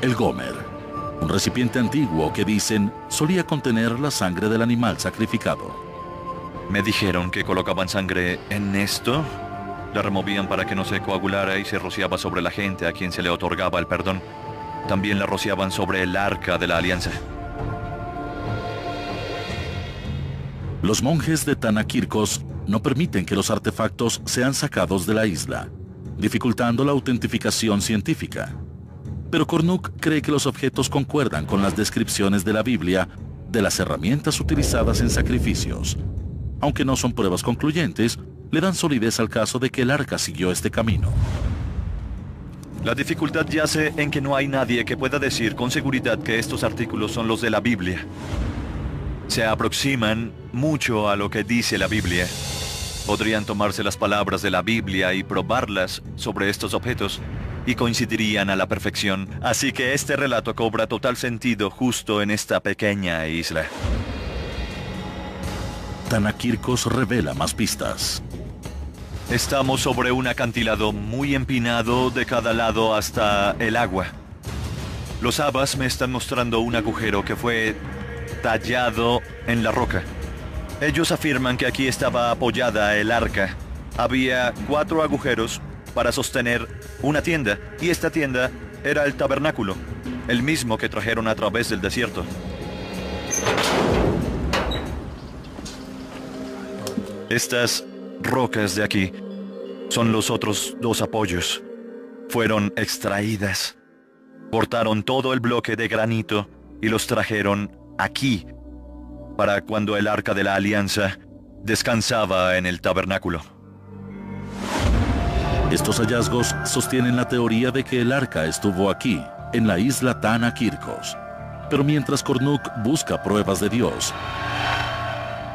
S1: el Gomer, un recipiente antiguo que dicen solía contener la sangre del animal sacrificado.
S7: Me dijeron que colocaban sangre en esto, la removían para que no se coagulara y se rociaba sobre la gente a quien se le otorgaba el perdón. También la rociaban sobre el Arca de la Alianza.
S1: Los monjes de Tanakirkos no permiten que los artefactos sean sacados de la isla, dificultando la autentificación científica. Pero Cornuc cree que los objetos concuerdan con las descripciones de la Biblia de las herramientas utilizadas en sacrificios. Aunque no son pruebas concluyentes, le dan solidez al caso de que el arca siguió este camino.
S7: La dificultad yace en que no hay nadie que pueda decir con seguridad que estos artículos son los de la Biblia. Se aproximan mucho a lo que dice la Biblia. Podrían tomarse las palabras de la Biblia y probarlas sobre estos objetos y coincidirían a la perfección. Así que este relato cobra total sentido justo en esta pequeña isla.
S1: Tanakirkos revela más pistas.
S7: Estamos sobre un acantilado muy empinado de cada lado hasta el agua. Los abas me están mostrando un agujero que fue tallado en la roca. Ellos afirman que aquí estaba apoyada el arca. Había 4 agujeros para sostener una tienda, y esta tienda era el tabernáculo, el mismo que trajeron a través del desierto. Estas rocas de aquí son los otros 2 apoyos. Fueron extraídas. Cortaron todo el bloque de granito y los trajeron aquí para cuando el Arca de la Alianza descansaba en el tabernáculo.
S1: Estos hallazgos sostienen la teoría de que el arca estuvo aquí, en la isla Tanakirkos. Pero mientras Cornuc busca pruebas de Dios,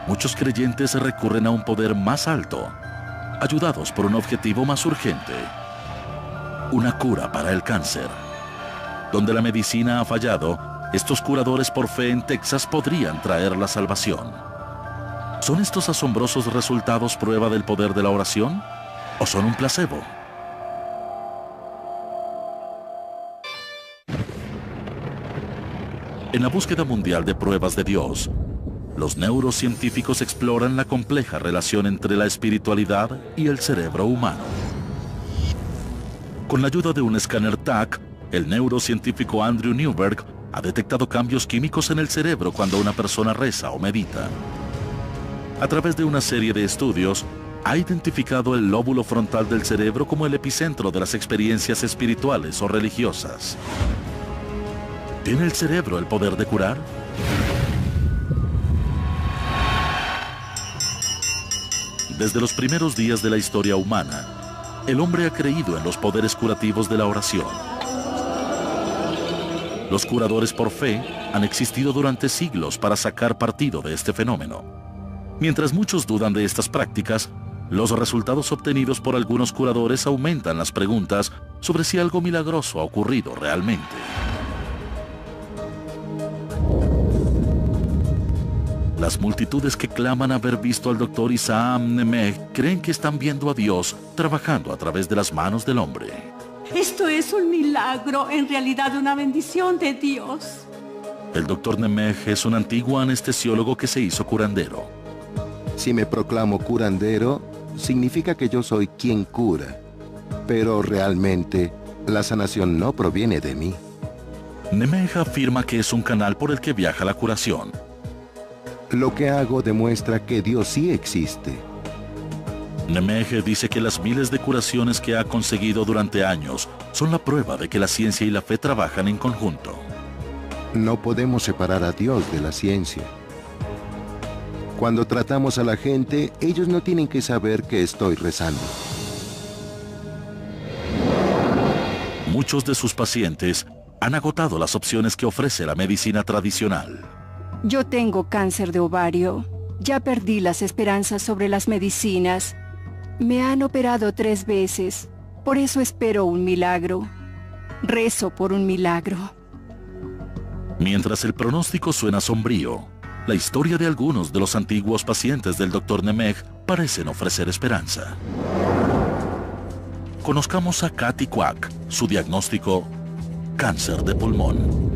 S1: muchos creyentes recurren a un poder más alto, ayudados por un objetivo más urgente: una cura para el cáncer. Donde la medicina ha fallado, estos curadores por fe en Texas podrían traer la salvación. ¿Son estos asombrosos resultados prueba del poder de la oración? ¿O son un placebo? En la búsqueda mundial de pruebas de Dios, los neurocientíficos exploran la compleja relación entre la espiritualidad y el cerebro humano. Con la ayuda de un escáner TAC, el neurocientífico Andrew Newberg ha detectado cambios químicos en el cerebro cuando una persona reza o medita. A través de una serie de estudios, ha identificado el lóbulo frontal del cerebro como el epicentro de las experiencias espirituales o religiosas. ¿Tiene el cerebro el poder de curar? Desde los primeros días de la historia humana, el hombre ha creído en los poderes curativos de la oración. Los curadores por fe han existido durante siglos para sacar partido de este fenómeno. Mientras muchos dudan de estas prácticas, los resultados obtenidos por algunos curadores aumentan las preguntas sobre si algo milagroso ha ocurrido realmente. Las multitudes que claman haber visto al Dr. Isaac Nemeh creen que están viendo a Dios trabajando a través de las manos del hombre.
S12: Esto es un milagro, en realidad una bendición de Dios.
S1: El Dr. Nemeh es un antiguo anestesiólogo que se hizo curandero.
S4: Si me proclamo curandero, significa que yo soy quien cura. Pero realmente, la sanación no proviene de mí.
S1: Nemeh afirma que es un canal por el que viaja la curación.
S4: Lo que hago demuestra que Dios sí existe.
S1: Nemeh dice que las miles de curaciones que ha conseguido durante años son la prueba de que la ciencia y la fe trabajan en conjunto.
S4: No podemos separar a Dios de la ciencia. Cuando tratamos a la gente, ellos no tienen que saber que estoy rezando.
S1: Muchos de sus pacientes han agotado las opciones que ofrece la medicina tradicional.
S13: Yo tengo cáncer de ovario. Ya perdí las esperanzas sobre las medicinas. Me han operado 3 veces. Por eso espero un milagro. Rezo por un milagro.
S1: Mientras el pronóstico suena sombrío, la historia de algunos de los antiguos pacientes del Dr. Nemeg parecen ofrecer esperanza. Conozcamos a Kathy Kwak, su diagnóstico: cáncer de pulmón.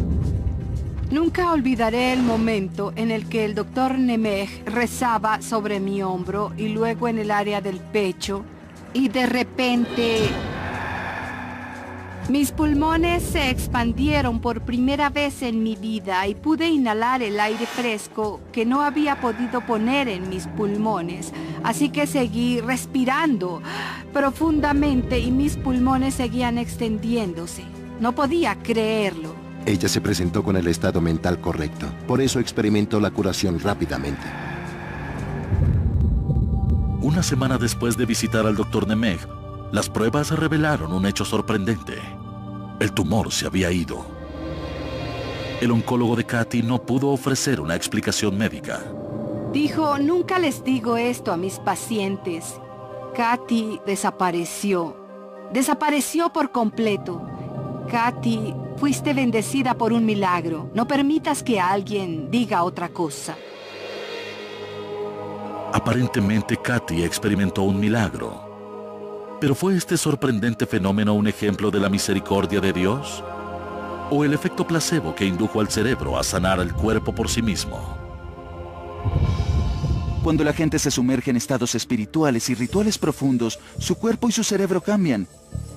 S13: Nunca olvidaré el momento en el que el Dr. Nemeg rezaba sobre mi hombro y luego en el área del pecho, y de repente mis pulmones se expandieron por primera vez en mi vida y pude inhalar el aire fresco que no había podido poner en mis pulmones. Así que seguí respirando profundamente y mis pulmones seguían extendiéndose. No podía creerlo.
S4: Ella se presentó con el estado mental correcto. Por eso experimentó la curación rápidamente.
S1: Una semana después de visitar al Dr. Nemeg, las pruebas revelaron un hecho sorprendente. El tumor se había ido. El oncólogo de Kathy no pudo ofrecer una explicación médica.
S13: Dijo: nunca les digo esto a mis pacientes. Kathy desapareció. Desapareció por completo. Kathy, fuiste bendecida por un milagro. No permitas que alguien diga otra cosa.
S1: Aparentemente, Kathy experimentó un milagro. ¿Pero fue este sorprendente fenómeno un ejemplo de la misericordia de Dios? ¿O el efecto placebo que indujo al cerebro a sanar el cuerpo por sí mismo?
S11: Cuando la gente se sumerge en estados espirituales y rituales profundos, su cuerpo y su cerebro cambian.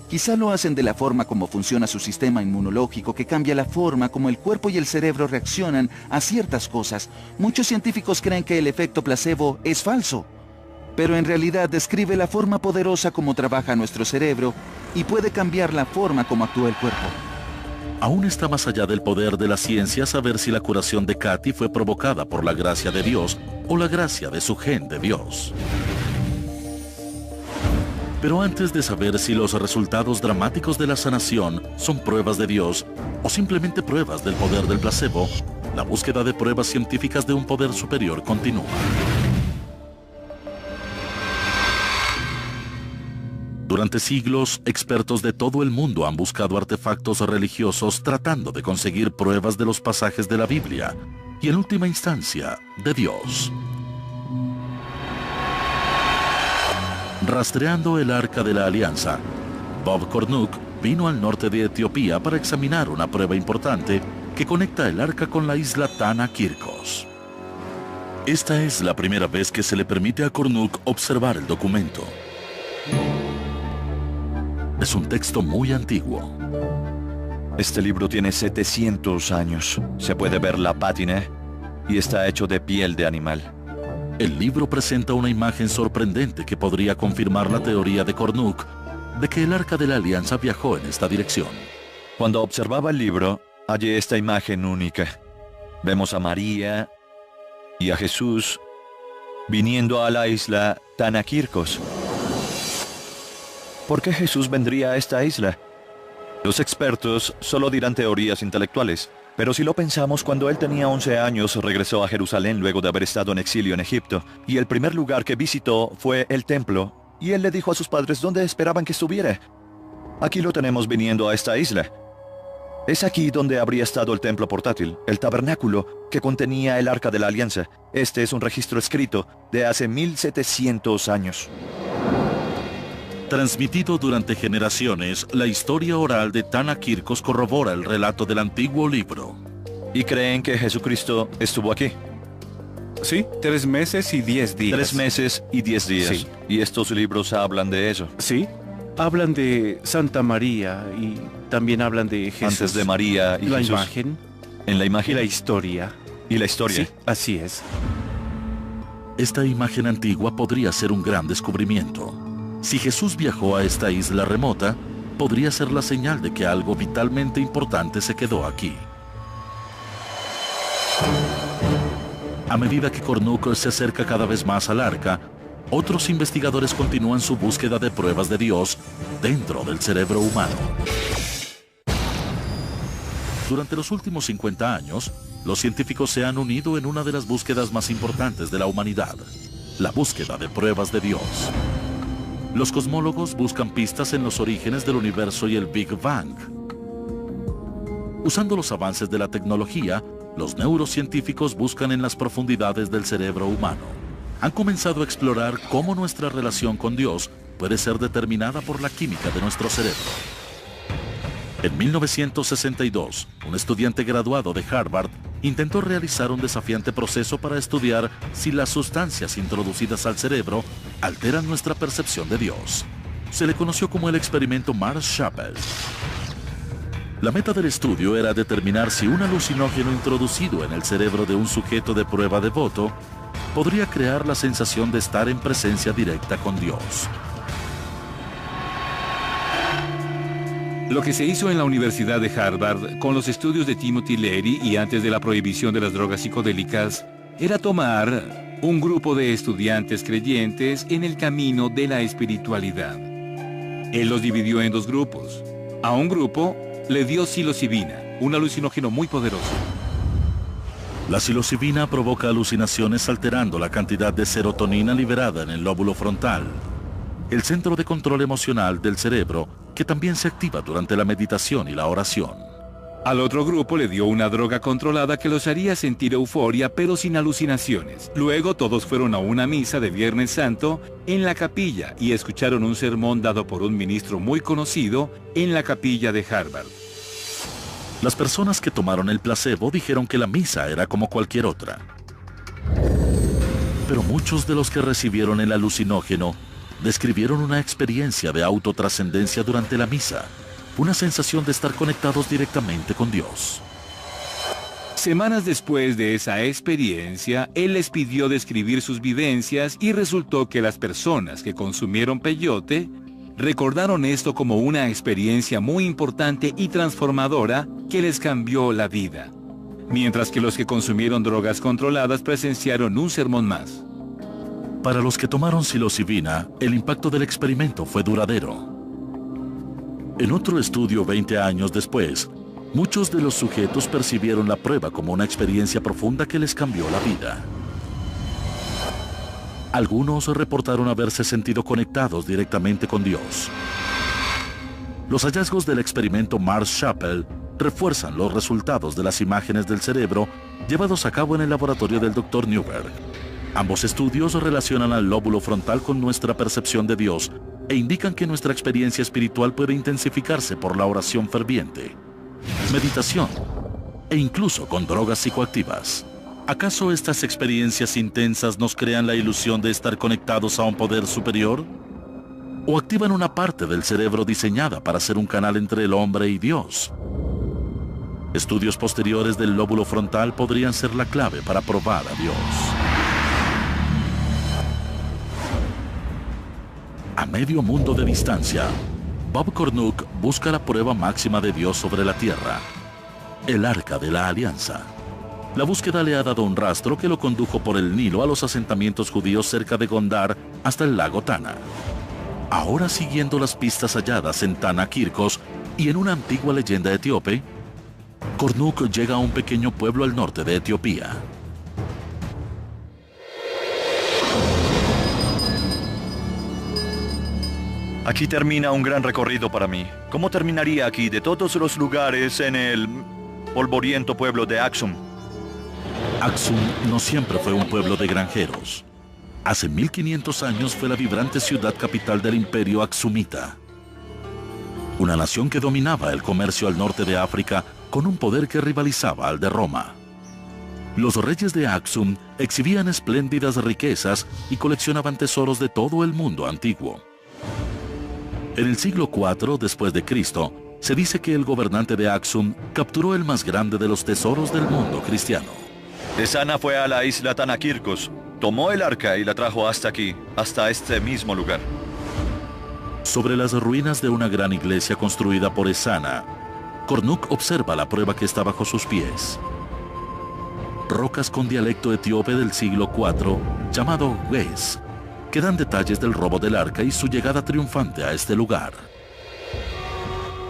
S11: Quizá lo hacen de la forma como funciona su sistema inmunológico, que cambia la forma como el cuerpo y el cerebro reaccionan a ciertas cosas. Muchos científicos creen que el efecto placebo es falso, pero en realidad describe la forma poderosa como trabaja nuestro cerebro y puede cambiar la forma como actúa el cuerpo.
S1: Aún está más allá del poder de la ciencia saber si la curación de Kathy fue provocada por la gracia de Dios o la gracia de su gen de Dios. Pero antes de saber si los resultados dramáticos de la sanación son pruebas de Dios o simplemente pruebas del poder del placebo, la búsqueda de pruebas científicas de un poder superior continúa. Durante siglos, expertos de todo el mundo han buscado artefactos religiosos tratando de conseguir pruebas de los pasajes de la Biblia y, en última instancia, de Dios. Rastreando el Arca de la Alianza, Bob Cornuck vino al norte de Etiopía para examinar una prueba importante que conecta el arca con la isla Tana Kirkos. Esta es la primera vez que se le permite a Cornuck observar el documento. Es un texto muy antiguo.
S7: Este libro tiene 700 años. Se puede ver la pátina y está hecho de piel de animal.
S1: El libro presenta una imagen sorprendente que podría confirmar la teoría de Cornuck de que el Arca de la Alianza viajó en esta dirección.
S7: Cuando observaba el libro, hallé esta imagen única. Vemos a María y a Jesús viniendo a la isla Tana Kirkos. ¿Por qué Jesús vendría a esta isla? Los expertos solo dirán teorías intelectuales, pero si lo pensamos, cuando él tenía 11 años regresó a Jerusalén luego de haber estado en exilio en Egipto, y el primer lugar que visitó fue el templo, y él le dijo a sus padres dónde esperaban que estuviera. Aquí lo tenemos viniendo a esta isla. Es aquí donde habría estado el templo portátil, el tabernáculo que contenía el Arca de la Alianza. Este es un registro escrito de hace 1700 años.
S1: Transmitido durante generaciones, la historia oral de Tana Kirkos corrobora el relato del antiguo libro.
S7: ¿Y creen que Jesucristo estuvo aquí?
S2: Sí, 3 meses y 10 días.
S7: 3 meses y 10 días.
S2: Sí.
S7: ¿Y estos libros hablan de eso?
S9: Sí, hablan de Santa María y también hablan de Jesús.
S7: Antes de María y
S9: la
S7: Jesús.
S9: Imagen.
S7: En la imagen.
S9: Y la historia.
S7: Y la historia.
S9: Sí, así es.
S1: Esta imagen antigua podría ser un gran descubrimiento. Si Jesús viajó a esta isla remota, podría ser la señal de que algo vitalmente importante se quedó aquí. A medida que Cornuck se acerca cada vez más al arca, otros investigadores continúan su búsqueda de pruebas de Dios dentro del cerebro humano. Durante los últimos 50 años, los científicos se han unido en una de las búsquedas más importantes de la humanidad, la búsqueda de pruebas de Dios. Los cosmólogos buscan pistas en los orígenes del universo y el Big Bang. Usando los avances de la tecnología, los neurocientíficos buscan en las profundidades del cerebro humano. Han comenzado a explorar cómo nuestra relación con Dios puede ser determinada por la química de nuestro cerebro. En 1962, un estudiante graduado de Harvard intentó realizar un desafiante proceso para estudiar si las sustancias introducidas al cerebro alteran nuestra percepción de Dios. Se le conoció como el experimento Marshall. La meta del estudio era determinar si un alucinógeno introducido en el cerebro de un sujeto de prueba devoto podría crear la sensación de estar en presencia directa con Dios.
S2: Lo que se hizo en la Universidad de Harvard con los estudios de Timothy Leary y antes de la prohibición de las drogas psicodélicas era tomar un grupo de estudiantes creyentes en el camino de la espiritualidad. Él los dividió en dos grupos. A un grupo le dio psilocibina, un alucinógeno muy poderoso.
S1: La psilocibina provoca alucinaciones alterando la cantidad de serotonina liberada en el lóbulo frontal, el centro de control emocional del cerebro, que también se activa durante la meditación y la oración.
S2: Al otro grupo le dio una droga controlada que los haría sentir euforia, pero sin alucinaciones. Luego todos fueron a una misa de Viernes Santo en la capilla y escucharon un sermón dado por un ministro muy conocido en la capilla de Harvard.
S1: Las personas que tomaron el placebo dijeron que la misa era como cualquier otra. Pero muchos de los que recibieron el alucinógeno describieron una experiencia de autotrascendencia durante la misa, una sensación de estar conectados directamente con Dios.
S2: Semanas después de esa experiencia, él les pidió describir sus vivencias y resultó que las personas que consumieron peyote recordaron esto como una experiencia muy importante y transformadora que les cambió la vida, mientras que los que consumieron drogas controladas presenciaron un sermón más.
S1: Para los que tomaron psilocibina, el impacto del experimento fue duradero. En otro estudio 20 años después, muchos de los sujetos percibieron la prueba como una experiencia profunda que les cambió la vida. Algunos reportaron haberse sentido conectados directamente con Dios. Los hallazgos del experimento Marshall refuerzan los resultados de las imágenes del cerebro llevados a cabo en el laboratorio del Dr. Newberg. Ambos estudios relacionan al lóbulo frontal con nuestra percepción de Dios e indican que nuestra experiencia espiritual puede intensificarse por la oración ferviente, meditación e incluso con drogas psicoactivas. ¿Acaso estas experiencias intensas nos crean la ilusión de estar conectados a un poder superior? ¿O activan una parte del cerebro diseñada para ser un canal entre el hombre y Dios? Estudios posteriores del lóbulo frontal podrían ser la clave para probar a Dios. A medio mundo de distancia, Bob Cornuke busca la prueba máxima de Dios sobre la tierra, el Arca de la Alianza. La búsqueda le ha dado un rastro que lo condujo por el Nilo a los asentamientos judíos cerca de Gondar hasta el lago Tana. Ahora, siguiendo las pistas halladas en Tana Kirkos y en una antigua leyenda etíope, Cornuke llega a un pequeño pueblo al norte de Etiopía.
S7: Aquí termina un gran recorrido para mí. ¿Cómo terminaría aquí de todos los lugares en el polvoriento pueblo de Aksum?
S1: Aksum no siempre fue un pueblo de granjeros. Hace 1500 años fue la vibrante ciudad capital del imperio aksumita. Una nación que dominaba el comercio al norte de África con un poder que rivalizaba al de Roma. Los reyes de Aksum exhibían espléndidas riquezas y coleccionaban tesoros de todo el mundo antiguo. En el siglo IV después de Cristo, se dice que el gobernante de Aksum capturó el más grande de los tesoros del mundo cristiano.
S7: Esana fue a la isla Tanakirkos, tomó el arca y la trajo hasta aquí, hasta este mismo lugar.
S1: Sobre las ruinas de una gran iglesia construida por Esana, Cornuke observa la prueba que está bajo sus pies. Rocas con dialecto etíope del siglo IV, llamado Wes, que dan detalles del robo del arca y su llegada triunfante a este lugar.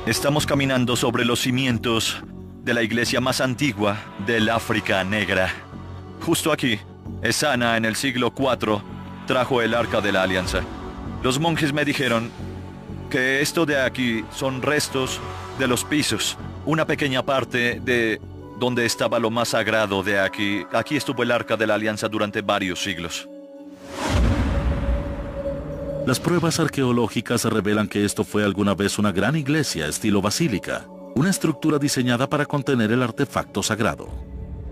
S7: Estamos caminando sobre los cimientos de la iglesia más antigua del África Negra. Justo aquí, Ezana en el siglo IV trajo el Arca de la Alianza. Los monjes me dijeron que esto de aquí son restos de los pisos, una pequeña parte de donde estaba lo más sagrado de aquí. Aquí estuvo el Arca de la Alianza durante varios siglos.
S1: Las pruebas arqueológicas revelan que esto fue alguna vez una gran iglesia estilo basílica, una estructura diseñada para contener el artefacto sagrado.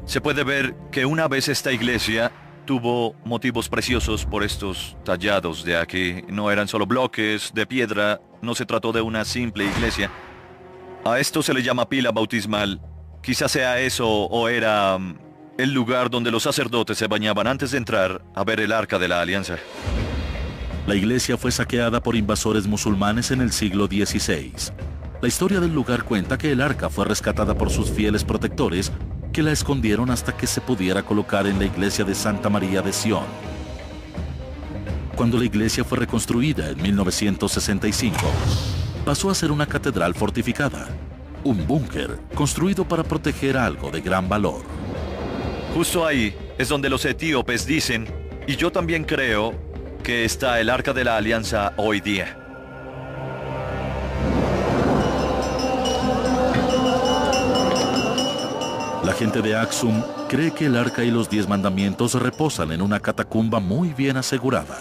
S7: Se puede ver que una vez esta iglesia tuvo motivos preciosos por estos tallados de aquí. No eran solo bloques de piedra, no se trató de una simple iglesia. A esto se le llama pila bautismal. Quizás sea eso o era el lugar donde los sacerdotes se bañaban antes de entrar a ver el Arca de la Alianza.
S1: La iglesia fue saqueada por invasores musulmanes en el siglo XVI. La historia del lugar cuenta que el arca fue rescatada por sus fieles protectores, que la escondieron hasta que se pudiera colocar en la iglesia de Santa María de Sion. Cuando la iglesia fue reconstruida en 1965, pasó a ser una catedral fortificada, un búnker construido para proteger algo de gran valor.
S7: Justo ahí es donde los etíopes dicen, y yo también creo, que está el Arca de la Alianza hoy día.
S1: La gente de Aksum cree que el Arca y los 10 mandamientos reposan en una catacumba muy bien asegurada.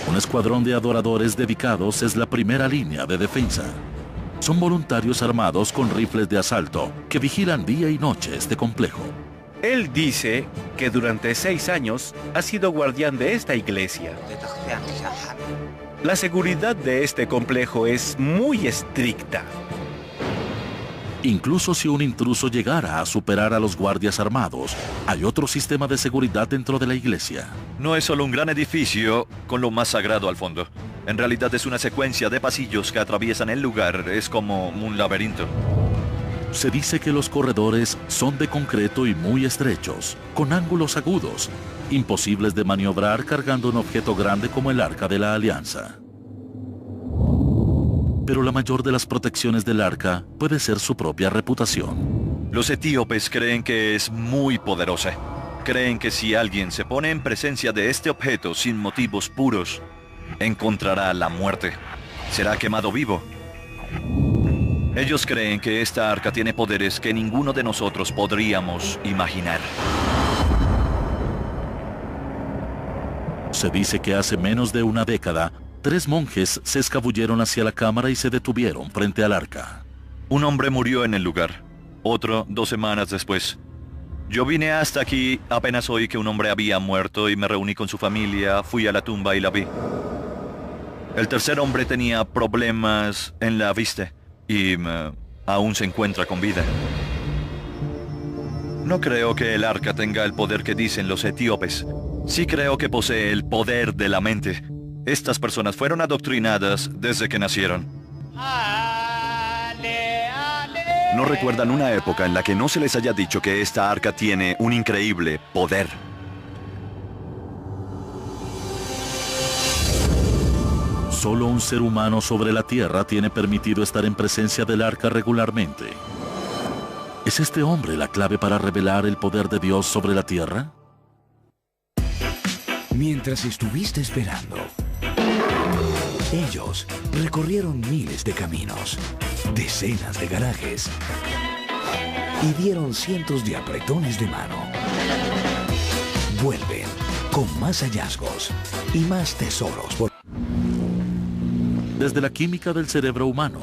S1: Un escuadrón de adoradores dedicados es la primera línea de defensa. Son voluntarios armados con rifles de asalto que vigilan día y noche este complejo.
S9: Él dice que durante 6 años ha sido guardián de esta iglesia. La seguridad de este complejo es muy estricta.
S1: Incluso si un intruso llegara a superar a los guardias armados, hay otro sistema de seguridad dentro de la iglesia.
S7: No es solo un gran edificio con lo más sagrado al fondo. En realidad es una secuencia de pasillos que atraviesan el lugar. Es como un laberinto.
S1: Se dice que los corredores son de concreto y muy estrechos, con ángulos agudos, imposibles de maniobrar cargando un objeto grande como el Arca de la Alianza. Pero la mayor de las protecciones del Arca puede ser su propia reputación.
S7: Los etíopes creen que es muy poderosa. Creen que si alguien se pone en presencia de este objeto sin motivos puros, encontrará la muerte. Será quemado vivo. Ellos creen que esta arca tiene poderes que ninguno de nosotros podríamos imaginar.
S1: Se dice que hace menos de una década, 3 monjes se escabulleron hacia la cámara y se detuvieron frente al arca.
S7: Un hombre murió en el lugar, otro 2 semanas después. Yo vine hasta aquí apenas oí que un hombre había muerto y me reuní con su familia, fui a la tumba y la vi. El tercer hombre tenía problemas en la vista y aún se encuentra con vida. No creo que el arca tenga el poder que dicen los etíopes. Sí creo que posee el poder de la mente. Estas personas fueron adoctrinadas desde que nacieron. No recuerdan una época en la que no se les haya dicho que esta arca tiene un increíble poder.
S1: Solo un ser humano sobre la Tierra tiene permitido estar en presencia del arca regularmente. ¿Es este hombre la clave para revelar el poder de Dios sobre la Tierra?
S10: Mientras estuviste esperando, ellos recorrieron miles de caminos, decenas de garajes y dieron cientos de apretones de mano. Vuelven con más hallazgos y más tesoros por...
S1: Desde la química del cerebro humano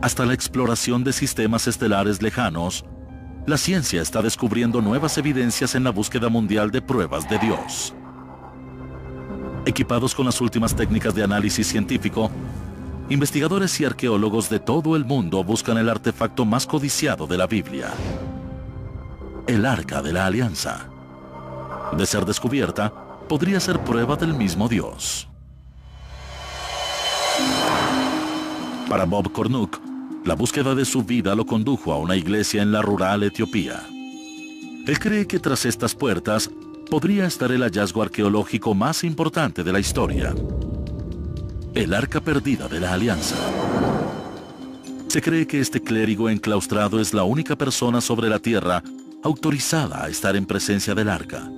S1: hasta la exploración de sistemas estelares lejanos, la ciencia está descubriendo nuevas evidencias en la búsqueda mundial de pruebas de Dios. Equipados con las últimas técnicas de análisis científico, investigadores y arqueólogos de todo el mundo buscan el artefacto más codiciado de la Biblia, el Arca de la Alianza. De ser descubierta, podría ser prueba del mismo Dios. Para Bob Cornuck, la búsqueda de su vida lo condujo a una iglesia en la rural Etiopía. Él cree que tras estas puertas podría estar el hallazgo arqueológico más importante de la historia, el Arca Perdida de la Alianza. Se cree que este clérigo enclaustrado es la única persona sobre la Tierra autorizada a estar en presencia del arca.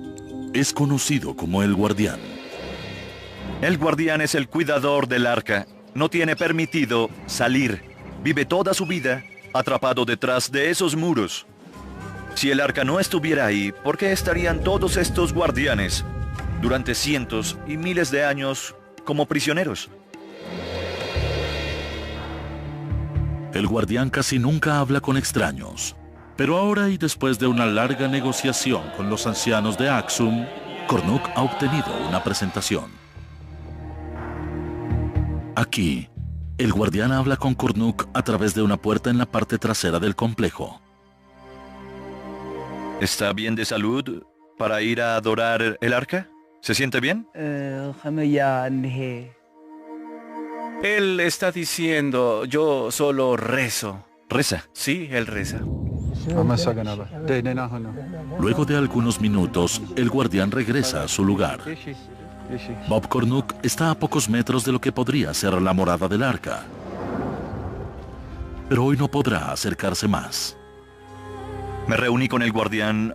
S1: Es conocido como el guardián.
S7: El guardián es el cuidador del arca. No tiene permitido salir. Vive toda su vida atrapado detrás de esos muros. Si el arca no estuviera ahí, ¿por qué estarían todos estos guardianes durante cientos y miles de años como prisioneros?
S1: El guardián casi nunca habla con extraños. Pero ahora y después de una larga negociación con los ancianos de Axum, Cornuc ha obtenido una presentación. Aquí, el guardián habla con Cornuc a través de una puerta en la parte trasera del complejo.
S7: ¿Está bien de salud para ir a adorar el arca? ¿Se siente bien?
S9: Él está diciendo, yo solo rezo.
S7: ¿Reza?
S9: Sí, él reza.
S1: Luego de algunos minutos, el guardián regresa a su lugar. Bob Cornuc está a pocos metros de lo que podría ser la morada del arca. Pero hoy no podrá acercarse más.
S7: Me reuní con el guardián,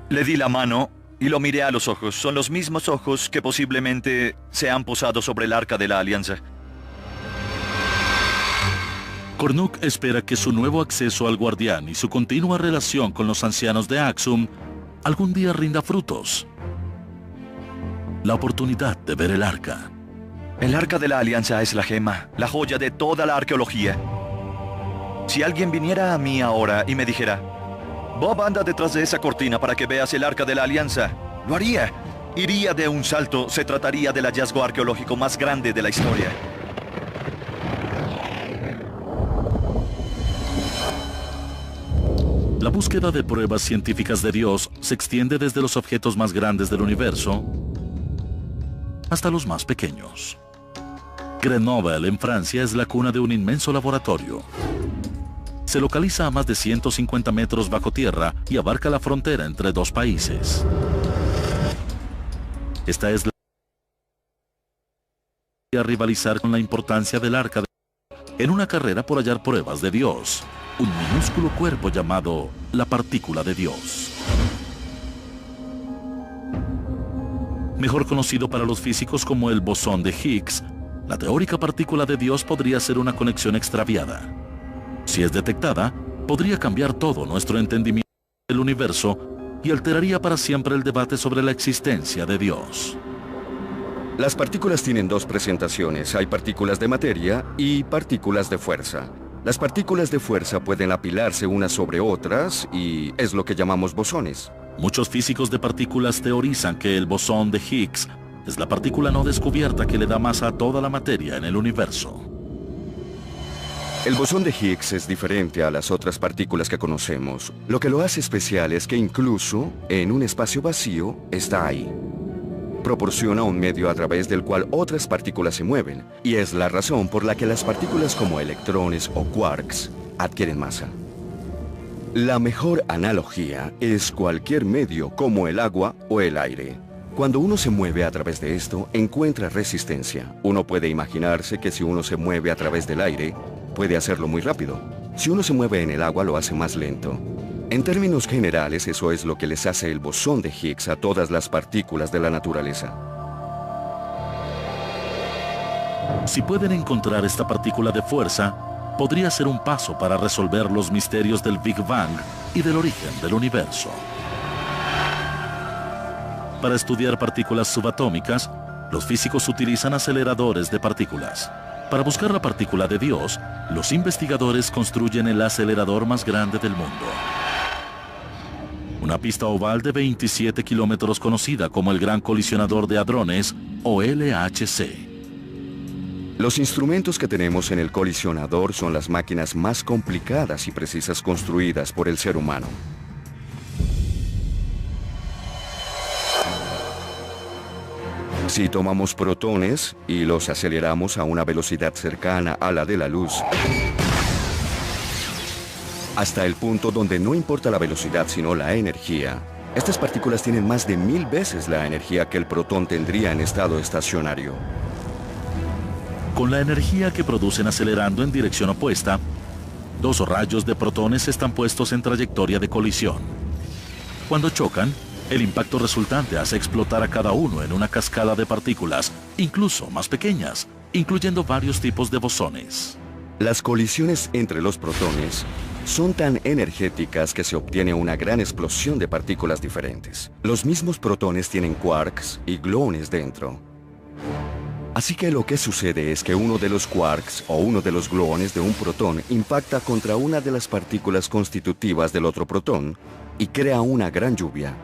S7: le di la mano y lo miré a los ojos. Son los mismos ojos que posiblemente se han posado sobre el arca de la Alianza.
S1: Cornuc espera que su nuevo acceso al guardián y su continua relación con los ancianos de Axum algún día rinda frutos. La oportunidad de ver el arca.
S7: El arca de la Alianza es la gema, la joya de toda la arqueología. Si alguien viniera a mí ahora y me dijera, Bob, anda detrás de esa cortina para que veas el arca de la Alianza, lo haría. Iría de un salto. Se trataría del hallazgo arqueológico más grande de la historia.
S1: La búsqueda de pruebas científicas de Dios se extiende desde los objetos más grandes del universo hasta los más pequeños. Grenoble, en Francia, es la cuna de un inmenso laboratorio. Se localiza a más de 150 metros bajo tierra y abarca la frontera entre dos países. Esta es a rivalizar con la importancia del arca en una carrera por hallar pruebas de Dios, un minúsculo cuerpo llamado la partícula de Dios. Mejor conocido para los físicos como el bosón de Higgs, la teórica partícula de Dios podría ser una conexión extraviada. Si es detectada, podría cambiar todo nuestro entendimiento del universo y alteraría para siempre el debate sobre la existencia de Dios.
S3: Las partículas tienen dos presentaciones. Hay partículas de materia y partículas de fuerza. Las partículas de fuerza pueden apilarse unas sobre otras y es lo que llamamos bosones.
S1: Muchos físicos de partículas teorizan que el bosón de Higgs es la partícula no descubierta que le da masa a toda la materia en el universo.
S3: El bosón de Higgs es diferente a las otras partículas que conocemos. Lo que lo hace especial es que incluso en un espacio vacío está ahí. Proporciona un medio a través del cual otras partículas se mueven, y es la razón por la que las partículas como electrones o quarks adquieren masa. La mejor analogía es cualquier medio como el agua o el aire. Cuando uno se mueve a través de esto, encuentra resistencia. Uno puede imaginarse que si uno se mueve a través del aire, puede hacerlo muy rápido. Si uno se mueve en el agua, lo hace más lento. En términos generales, eso es lo que les hace el bosón de Higgs a todas las partículas de la naturaleza.
S1: Si pueden encontrar esta partícula de fuerza, podría ser un paso para resolver los misterios del Big Bang y del origen del universo. Para estudiar partículas subatómicas, los físicos utilizan aceleradores de partículas. Para buscar la partícula de Dios, los investigadores construyen el acelerador más grande del mundo. Una pista oval de 27 kilómetros conocida como el Gran Colisionador de Hadrones, o LHC.
S3: Los instrumentos que tenemos en el colisionador son las máquinas más complicadas y precisas construidas por el ser humano. Si tomamos protones y los aceleramos a una velocidad cercana a la de la luz, hasta el punto donde no importa la velocidad sino la energía, estas partículas tienen más de 1000 veces la energía que el protón tendría en estado estacionario.
S1: Con la energía que producen acelerando en dirección opuesta, Dos rayos de protones están puestos en trayectoria de colisión. Cuando chocan, el impacto resultante hace explotar a cada uno en una cascada de partículas, incluso más pequeñas, incluyendo varios tipos de bosones.
S3: Las colisiones entre los protones son tan energéticas que se obtiene una gran explosión de partículas diferentes. Los mismos protones tienen quarks y gluones dentro. Así que lo que sucede es que uno de los quarks o uno de los gluones de un protón impacta contra una de las partículas constitutivas del otro protón y crea una gran lluvia.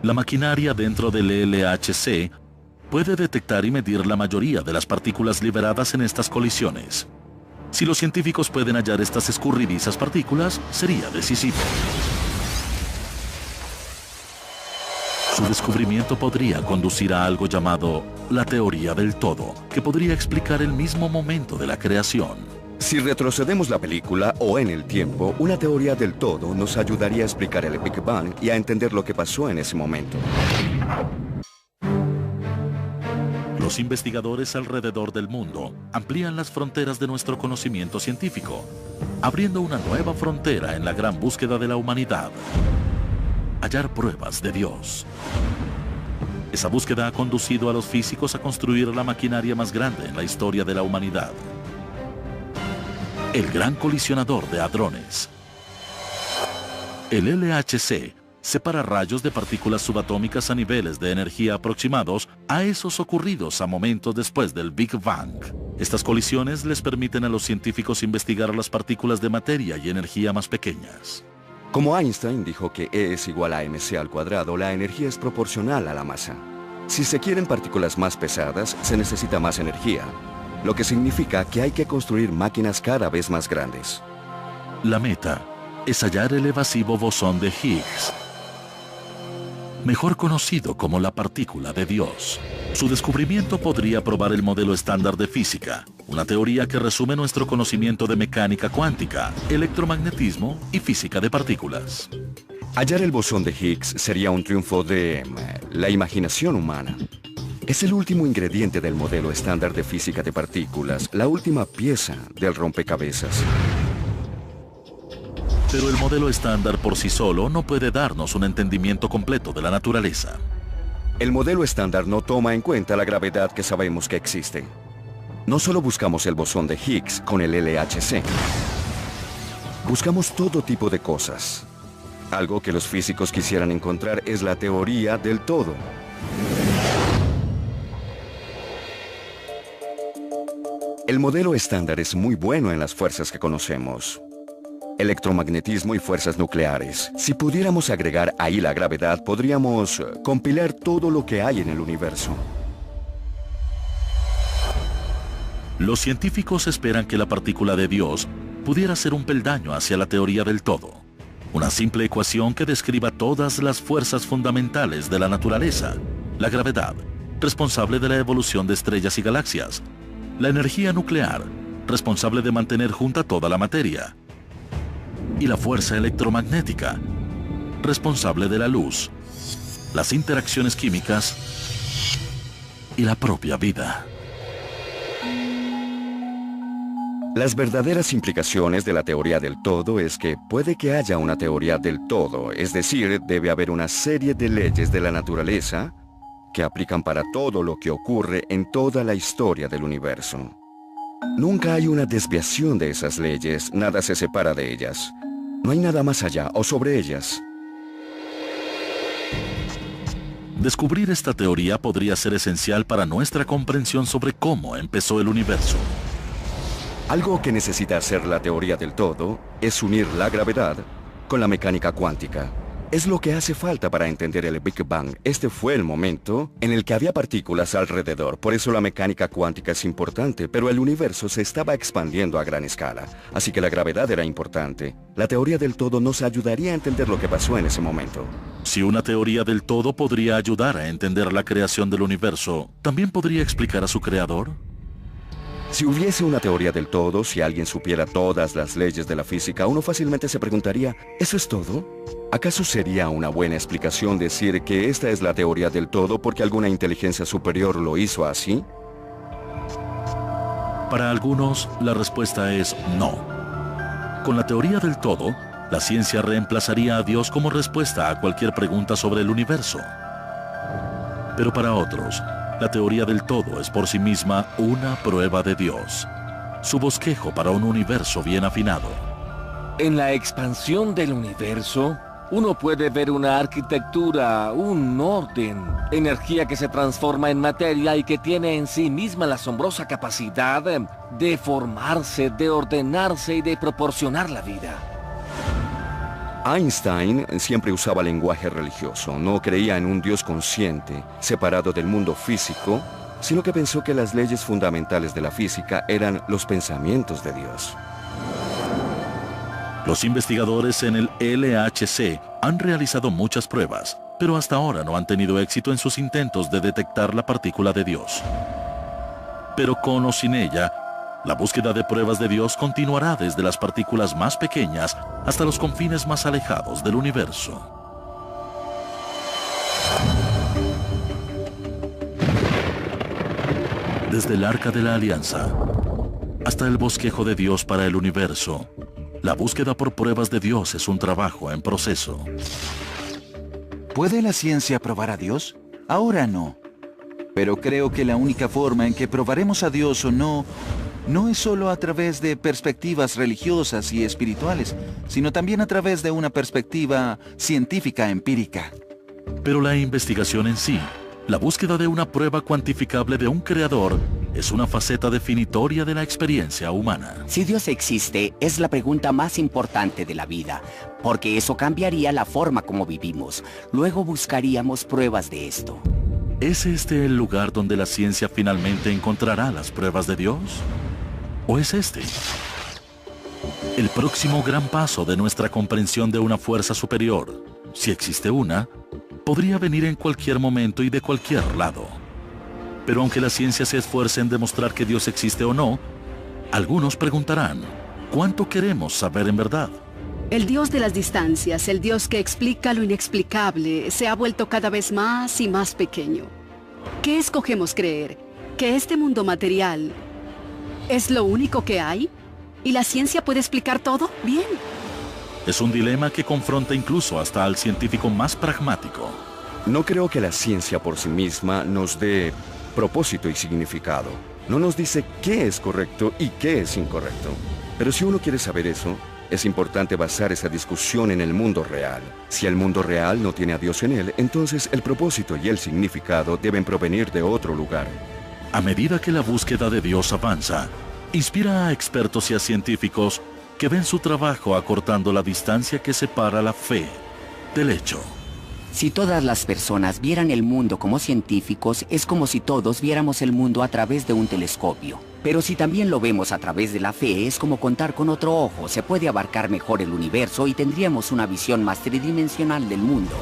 S1: La maquinaria dentro del LHC puede detectar y medir la mayoría de las partículas liberadas en estas colisiones. Si los científicos pueden hallar estas escurridizas partículas, sería decisivo. Su descubrimiento podría conducir a algo llamado la teoría del todo, que podría explicar el mismo momento de la creación.
S3: Si retrocedemos la película o en el tiempo, una teoría del todo nos ayudaría a explicar el Big Bang y a entender lo que pasó en ese momento.
S1: Los investigadores alrededor del mundo amplían las fronteras de nuestro conocimiento científico, abriendo una nueva frontera en la gran búsqueda de la humanidad: hallar pruebas de Dios. Esa búsqueda ha conducido a los físicos a construir la maquinaria más grande en la historia de la humanidad: el Gran Colisionador de Hadrones. El LHC separa rayos de partículas subatómicas a niveles de energía aproximados a esos ocurridos a momentos después del Big Bang. Estas colisiones les permiten a los científicos investigar las partículas de materia y energía más pequeñas.
S3: Como Einstein dijo que E es igual a mc al cuadrado, la energía es proporcional a la masa. Si se quieren partículas más pesadas, se necesita más energía, lo que significa que hay que construir máquinas cada vez más grandes.
S1: La meta es hallar el evasivo bosón de Higgs, mejor conocido como la partícula de Dios. Su descubrimiento podría probar el modelo estándar de física, una teoría que resume nuestro conocimiento de mecánica cuántica, electromagnetismo y física de partículas.
S3: Hallar el bosón de Higgs sería un triunfo de la imaginación humana. Es el último ingrediente del modelo estándar de física de partículas, la última pieza del rompecabezas.
S1: Pero el modelo estándar por sí solo no puede darnos un entendimiento completo de la naturaleza.
S3: El modelo estándar no toma en cuenta la gravedad que sabemos que existe. No solo buscamos el bosón de Higgs con el LHC. Buscamos todo tipo de cosas. Algo que los físicos quisieran encontrar es la teoría del todo. El modelo estándar es muy bueno en las fuerzas que conocemos: electromagnetismo y fuerzas nucleares. Si pudiéramos agregar ahí la gravedad, podríamos compilar todo lo que hay en el universo.
S1: Los científicos esperan que la partícula de Dios pudiera ser un peldaño hacia la teoría del todo. Una simple ecuación que describa todas las fuerzas fundamentales de la naturaleza: la gravedad, responsable de la evolución de estrellas y galaxias; la energía nuclear, responsable de mantener junta toda la materia; y la fuerza electromagnética, responsable de la luz, las interacciones químicas y la propia vida.
S3: Las verdaderas implicaciones de la teoría del todo es que puede que haya una teoría del todo, es decir, debe haber una serie de leyes de la naturaleza que aplican para todo lo que ocurre en toda la historia del universo. Nunca hay una desviación de esas leyes, nada se separa de ellas. No hay nada más allá o sobre ellas.
S1: Descubrir esta teoría podría ser esencial para nuestra comprensión sobre cómo empezó el universo.
S3: Algo que necesita hacer la teoría del todo es unir la gravedad con la mecánica cuántica. Es lo que hace falta para entender el Big Bang. Este fue el momento en el que había partículas alrededor. Por eso la mecánica cuántica es importante, pero el universo se estaba expandiendo a gran escala. Así que la gravedad era importante. La teoría del todo nos ayudaría a entender lo que pasó en ese momento.
S1: Si una teoría del todo podría ayudar a entender la creación del universo, ¿también podría explicar a su creador?
S3: Si hubiese una teoría del todo, si alguien supiera todas las leyes de la física, uno fácilmente se preguntaría, ¿eso es todo? ¿Acaso sería una buena explicación decir que esta es la teoría del todo porque alguna inteligencia superior lo hizo así?
S1: Para algunos, la respuesta es no. Con la teoría del todo, la ciencia reemplazaría a Dios como respuesta a cualquier pregunta sobre el universo. Pero para otros, la teoría del todo es por sí misma una prueba de Dios, su bosquejo para un universo bien afinado.
S5: En la expansión del universo, uno puede ver una arquitectura, un orden, energía que se transforma en materia y que tiene en sí misma la asombrosa capacidad de formarse, de ordenarse y de proporcionar la vida.
S3: Einstein siempre usaba lenguaje religioso. No creía en un Dios consciente, separado del mundo físico, sino que pensó que las leyes fundamentales de la física eran los pensamientos de Dios.
S1: Los investigadores en el LHC han realizado muchas pruebas, pero hasta ahora no han tenido éxito en sus intentos de detectar la partícula de Dios. Pero con o sin ella, la búsqueda de pruebas de Dios continuará desde las partículas más pequeñas hasta los confines más alejados del universo. Desde el Arca de la Alianza hasta el bosquejo de Dios para el universo, la búsqueda por pruebas de Dios es un trabajo en proceso.
S11: ¿Puede la ciencia probar a Dios? Ahora no. Pero creo que la única forma en que probaremos a Dios o no es solo a través de perspectivas religiosas y espirituales, sino también a través de una perspectiva científica empírica.
S1: Pero la investigación en sí, la búsqueda de una prueba cuantificable de un creador, es una faceta definitoria de la experiencia humana.
S8: Si Dios existe, es la pregunta más importante de la vida, porque eso cambiaría la forma como vivimos. Luego buscaríamos pruebas de esto.
S1: ¿Es este el lugar donde la ciencia finalmente encontrará las pruebas de Dios? ¿O es este el próximo gran paso de nuestra comprensión de una fuerza superior? Si existe una, podría venir en cualquier momento y de cualquier lado. Pero aunque la ciencia se esfuerce en demostrar que Dios existe o no, algunos preguntarán, ¿cuánto queremos saber en verdad?
S6: El Dios de las distancias, el Dios que explica lo inexplicable, se ha vuelto cada vez más y más pequeño. ¿Qué escogemos creer? ¿Que este mundo material es lo único que hay? ¿Y la ciencia puede explicar todo? Bien.
S1: Es un dilema que confronta incluso hasta al científico más pragmático.
S3: No creo que la ciencia por sí misma nos dé propósito y significado. No nos dice qué es correcto y qué es incorrecto. Pero si uno quiere saber eso, es importante basar esa discusión en el mundo real. Si el mundo real no tiene a Dios en él, entonces el propósito y el significado deben provenir de otro lugar.
S1: A medida que la búsqueda de Dios avanza, inspira a expertos y a científicos que ven su trabajo acortando la distancia que separa la fe del hecho.
S8: Si todas las personas vieran el mundo como científicos, es como si todos viéramos el mundo a través de un telescopio. Pero si también lo vemos a través de la fe, es como contar con otro ojo. Se puede abarcar mejor el universo y tendríamos una visión más tridimensional del mundo.